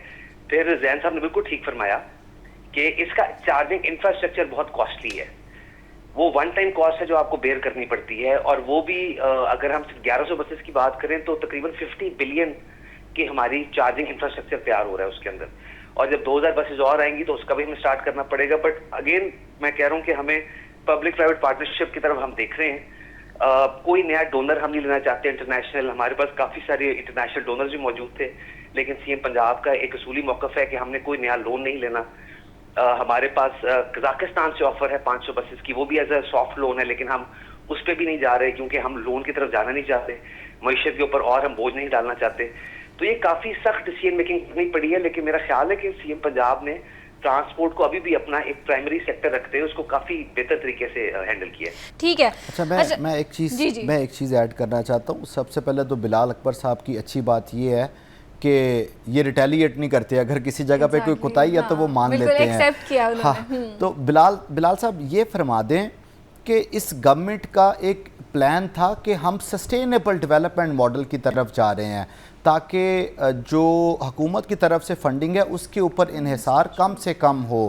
फिर जैन साहब ने बिल्कुल ठीक फरमाया कि इसका चार्जिंग इंफ्रास्ट्रक्चर बहुत कॉस्टली है, वो वन टाइम कॉस्ट है जो आपको बेयर करनी पड़ती है, और वो भी अगर हम सिर्फ 1100 बसेस की बात करें तो तकरीबन 50 बिलियन की हमारी चार्जिंग इंफ्रास्ट्रक्चर तैयार हो रहा है उसके अंदर, और जब 2000 बसेस और आएंगी तो उसका भी हमें स्टार्ट करना पड़ेगा। बट अगेन मैं कह रहा हूँ कि हमें पब्लिक प्राइवेट पार्टनरशिप की तरफ हम देख रहे हैं। कोई नया डोनर हम नहीं लेना चाहते इंटरनेशनल, हमारे पास काफी सारे इंटरनेशनल डोनर्स भी मौजूद थे, लेकिन सीएम पंजाब का एक असूली मौकफ है कि हमने कोई नया लोन नहीं लेना। हमारे पास कजाकिस्तान से ऑफर है 500 बसेस की, वो भी एज अ सॉफ्ट लोन है, लेकिन हम उस पर भी नहीं जा रहे क्योंकि हम लोन की तरफ जाना नहीं चाहते, मईशत के ऊपर और हम बोझ नहीं डालना चाहते। तो ये काफी सख्त डिसीजन मेकिंग करनी पड़ी है, लेकिन मेरा ख्याल है कि सीएम पंजाब ने ट्रांसपोर्ट को अभी भी अपना एक प्राइमरी सेक्टर रखते हैं उसको काफी बेहतर तरीके से हैंडल किया है। ठीक है। अच्छा, मैं एक चीज़ ऐड करना चाहता हूँ। सबसे पहले तो बिलाल अकबर साहब की अच्छी बात ये है कि ये रिटेलिएट नहीं करते, अगर किसी जगह पे कोई कोताही है तो वो मान लेते हैं। हाँ, तो बिलाल साहब ये फरमा दें कि इस गवर्नमेंट का एक प्लान था कि हम सस्टेनेबल डेवलपमेंट मॉडल की तरफ जा रहे हैं, ताकि जो हुकूमत की तरफ से फंडिंग है उसके ऊपर इन्हिसार कम से कम हो।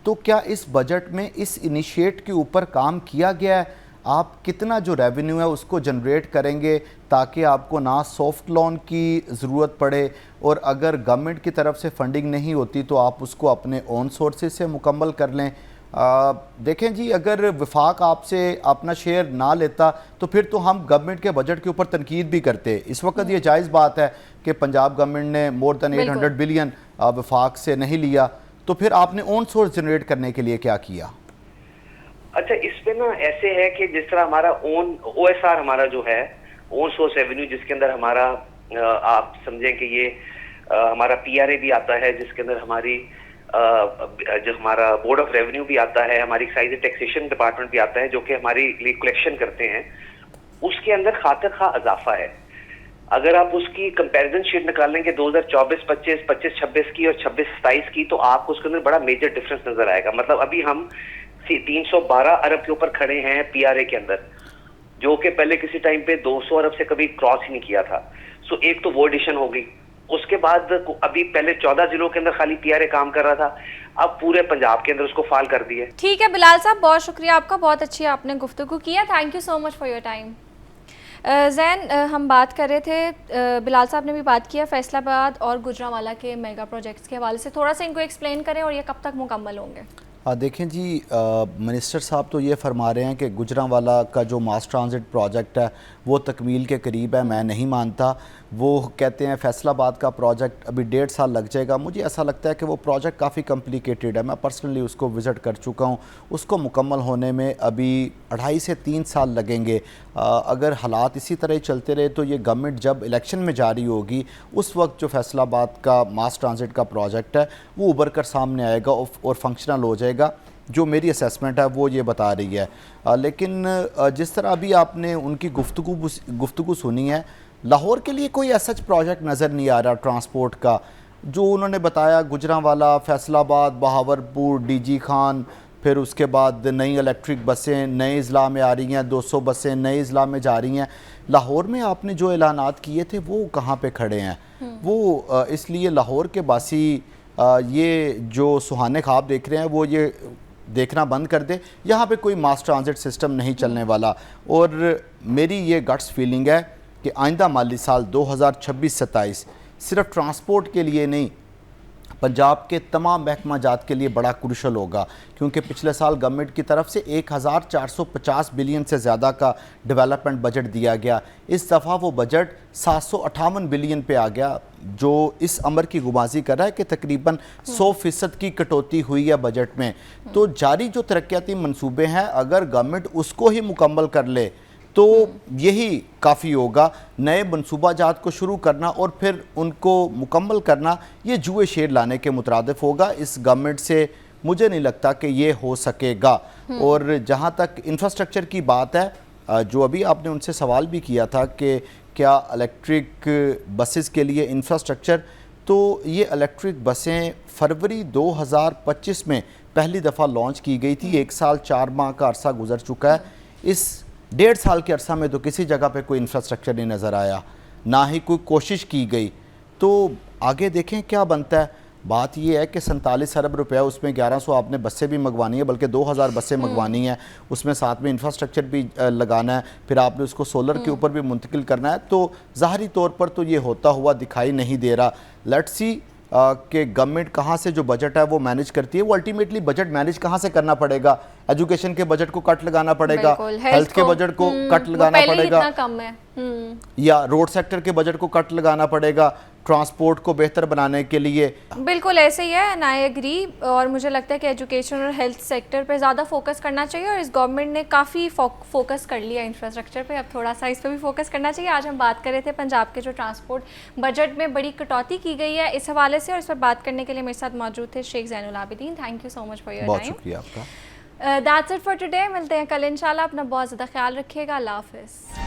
तो क्या इस बजट में इस इनिशिएट के ऊपर काम किया गया है? आप कितना जो रेवेन्यू है उसको जनरेट करेंगे ताकि आपको ना सॉफ्ट लोन की ज़रूरत पड़े, और अगर गवर्नमेंट की तरफ से फंडिंग नहीं होती तो आप उसको अपने ओन सोर्सेज से मुकम्मल कर लें? देखें जी, अगर वफाक आपसे अपना शेयर ना लेता तो फिर तो हम गवर्नमेंट के बजट के ऊपर तनकीद भी करते। इस वक्त ये जायज़ बात है कि पंजाब गवर्नमेंट ने मोर देन 800 बिलियन वफाक से नहीं लिया, तो फिर आपने ओन सोर्स जनरेट करने के लिए क्या किया? अच्छा, इसमें ना ऐसे है कि जिस तरह हमारा ओन OSR हमारा जो है ओन सोर्स रेवेन्यू, जिसके अंदर हमारा आप समझें कि ये हमारा PRA भी आता है, जिसके अंदर हमारी जो हमारा बोर्ड ऑफ रेवेन्यू भी आता है, हमारी एक्साइज टैक्सेशन डिपार्टमेंट भी आता है, जो कि हमारी लिए कलेक्शन करते हैं, उसके अंदर खातिर खा इजाफा है। अगर आप उसकी कंपैरिजन शीट निकालेंगे 2024-25, 25-26 की और 26-27 की, तो आपको उसके अंदर बड़ा मेजर डिफरेंस नजर आएगा। मतलब अभी हम 312 अरब के ऊपर खड़े हैं PRA के अंदर, जो कि पहले किसी टाइम पे 200 अरब से कभी क्रॉस ही नहीं किया था। सो एक तो वो एडिशन हो गई। उसके बाद अभी पहले 14 जिलों के अंदर खाली PRA काम कर रहा था, अब पूरे पंजाब के अंदर उसको फाल कर दिया। ठीक है बिलाल साहब, बहुत शुक्रिया आपका, बहुत अच्छी आपने गुफ्तगू किया। Thank you so much for your time. Jain, हम बात कर रहे थे, बिलाल साहब ने भी बात किया फैसलाबाद और गुजरांवाला के मेगा प्रोजेक्ट्स के हवाले से, थोड़ा सा इनको एक्सप्लेन करें और ये कब तक मुकम्मल होंगे? देखें जी, मिनिस्टर साहब तो ये फरमा रहे हैं कि गुजरांवाला का जो मास ट्रांजिट प्रोजेक्ट है वो तकमील के करीब है। मैं नहीं मानता। वो कहते हैं फैसलाबाद का प्रोजेक्ट अभी 1.5 साल लग जाएगा। मुझे ऐसा लगता है कि वो प्रोजेक्ट काफ़ी कॉम्प्लिकेटेड है। मैं पर्सनली उसको विज़िट कर चुका हूँ। उसको मुकम्मल होने में अभी 2.5 से 3 साल लगेंगे। अगर हालात इसी तरह चलते रहे तो ये गवर्नमेंट जब इलेक्शन में जारी होगी उस वक्त जो फैसलाबाद का मास ट्रांजिट का प्रोजेक्ट है वो उभर कर सामने आएगा और फंक्शनल हो जाएगा। जो मेरी असेसमेंट है वो ये बता रही है। लेकिन जिस तरह अभी आपने उनकी गुफ्तगू सुनी है, लाहौर के लिए कोई ऐसा प्रोजेक्ट नज़र नहीं आ रहा ट्रांसपोर्ट का। जो उन्होंने बताया गुजरांवाला, फैसलाबाद, बहावरपुर, DG खान, फिर उसके बाद नई इलेक्ट्रिक बसें नए ज़िला में आ रही हैं, 200 बसें नए ज़िला में जा रही हैं। लाहौर में आपने जो ऐलानात किए थे वो कहाँ पे खड़े हैं? वो इसलिए लाहौर के बासी ये जो सुहाने ख्वाब देख रहे हैं वो ये देखना बंद कर दे। यहाँ पे कोई मास ट्रांजिट सिस्टम नहीं चलने वाला। और मेरी ये गट्स फीलिंग है कि आइंदा माली साल 2026-27 सिर्फ ट्रांसपोर्ट के लिए नहीं, पंजाब के तमाम महकमा जात के लिए बड़ा क्रूशल होगा, क्योंकि पिछले साल गवर्नमेंट की तरफ से 1450 बिलियन से ज़्यादा का डेवलपमेंट बजट दिया गया। इस दफ़ा वो बजट 758 बिलियन पे आ गया, जो इस अमर की गुमाजी कर रहा है कि तकरीबन 100% की कटौती हुई है बजट में। तो जारी जो तरक्याती मंसूबे हैं, अगर गवर्नमेंट उसको ही मुकम्मल कर ले तो यही काफ़ी होगा। नए मनसूबाजात को शुरू करना और फिर उनको मुकम्मल करना, ये जुए शेर लाने के मुतरादिफ होगा। इस गवर्नमेंट से मुझे नहीं लगता कि ये हो सकेगा। और जहाँ तक इंफ्रास्ट्रक्चर की बात है, जो अभी आपने उनसे सवाल भी किया था कि क्या इलेक्ट्रिक बसेस के लिए इंफ्रास्ट्रक्चर, तो ये इलेक्ट्रिक बसें फरवरी 2025 में पहली दफ़ा लॉन्च की गई थी। 1 साल 4 माह का अरसा गुजर चुका है। इस 1.5 साल के अरसा में तो किसी जगह पे कोई इंफ्रास्ट्रक्चर नहीं नज़र आया, ना ही कोई कोशिश की गई। तो आगे देखें क्या बनता है। बात यह है कि 47 अरब रुपया, उसमें 1100 आपने बसें भी मंगवानी है, बल्कि 2000 बसें मंगवानी है, उसमें साथ में इंफ्रास्ट्रक्चर भी लगाना है, फिर आपने उसको सोलर के ऊपर भी मुंतकिल करना है। तो ज़ाहरी तौर पर तो ये होता हुआ दिखाई नहीं दे रहा। लेट्स सी कि गवर्नमेंट कहाँ से जो बजट है वो मैनेज करती है। वो अल्टीमेटली बजट मैनेज कहाँ से करना पड़ेगा। एजुकेशन के बजट को कट लगाना पड़ेगा, हेल्थ के बजट को कट लगाना पड़ेगा, कम है। या रोड सेक्टर के बजट को कट लगाना पड़ेगा ट्रांसपोर्ट को बेहतर बनाने के लिए। बिल्कुल ऐसे ही है, एंड आई एग्री। और मुझे लगता है कि एजुकेशन और हेल्थ सेक्टर पे ज़्यादा फोकस करना चाहिए, और इस गवर्नमेंट ने काफ़ी फोकस कर लिया इंफ्रास्ट्रक्चर पे, अब थोड़ा सा इस पर भी फोकस करना चाहिए। आज हम बात कर रहे थे पंजाब के जो ट्रांसपोर्ट बजट में बड़ी कटौती की गई है इस हवाले से, और इस पर बात करने के लिए मेरे साथ मौजूद थे Sheikh Zainul Abidin. Thank you so much for your time. बहुत शुक्रिया आपका। That's it for today. मिलते हैं कल इंशाल्लाह। अपना बहुत ज़्यादा ख्याल रखिएगा। अल्लाह हाफिज़।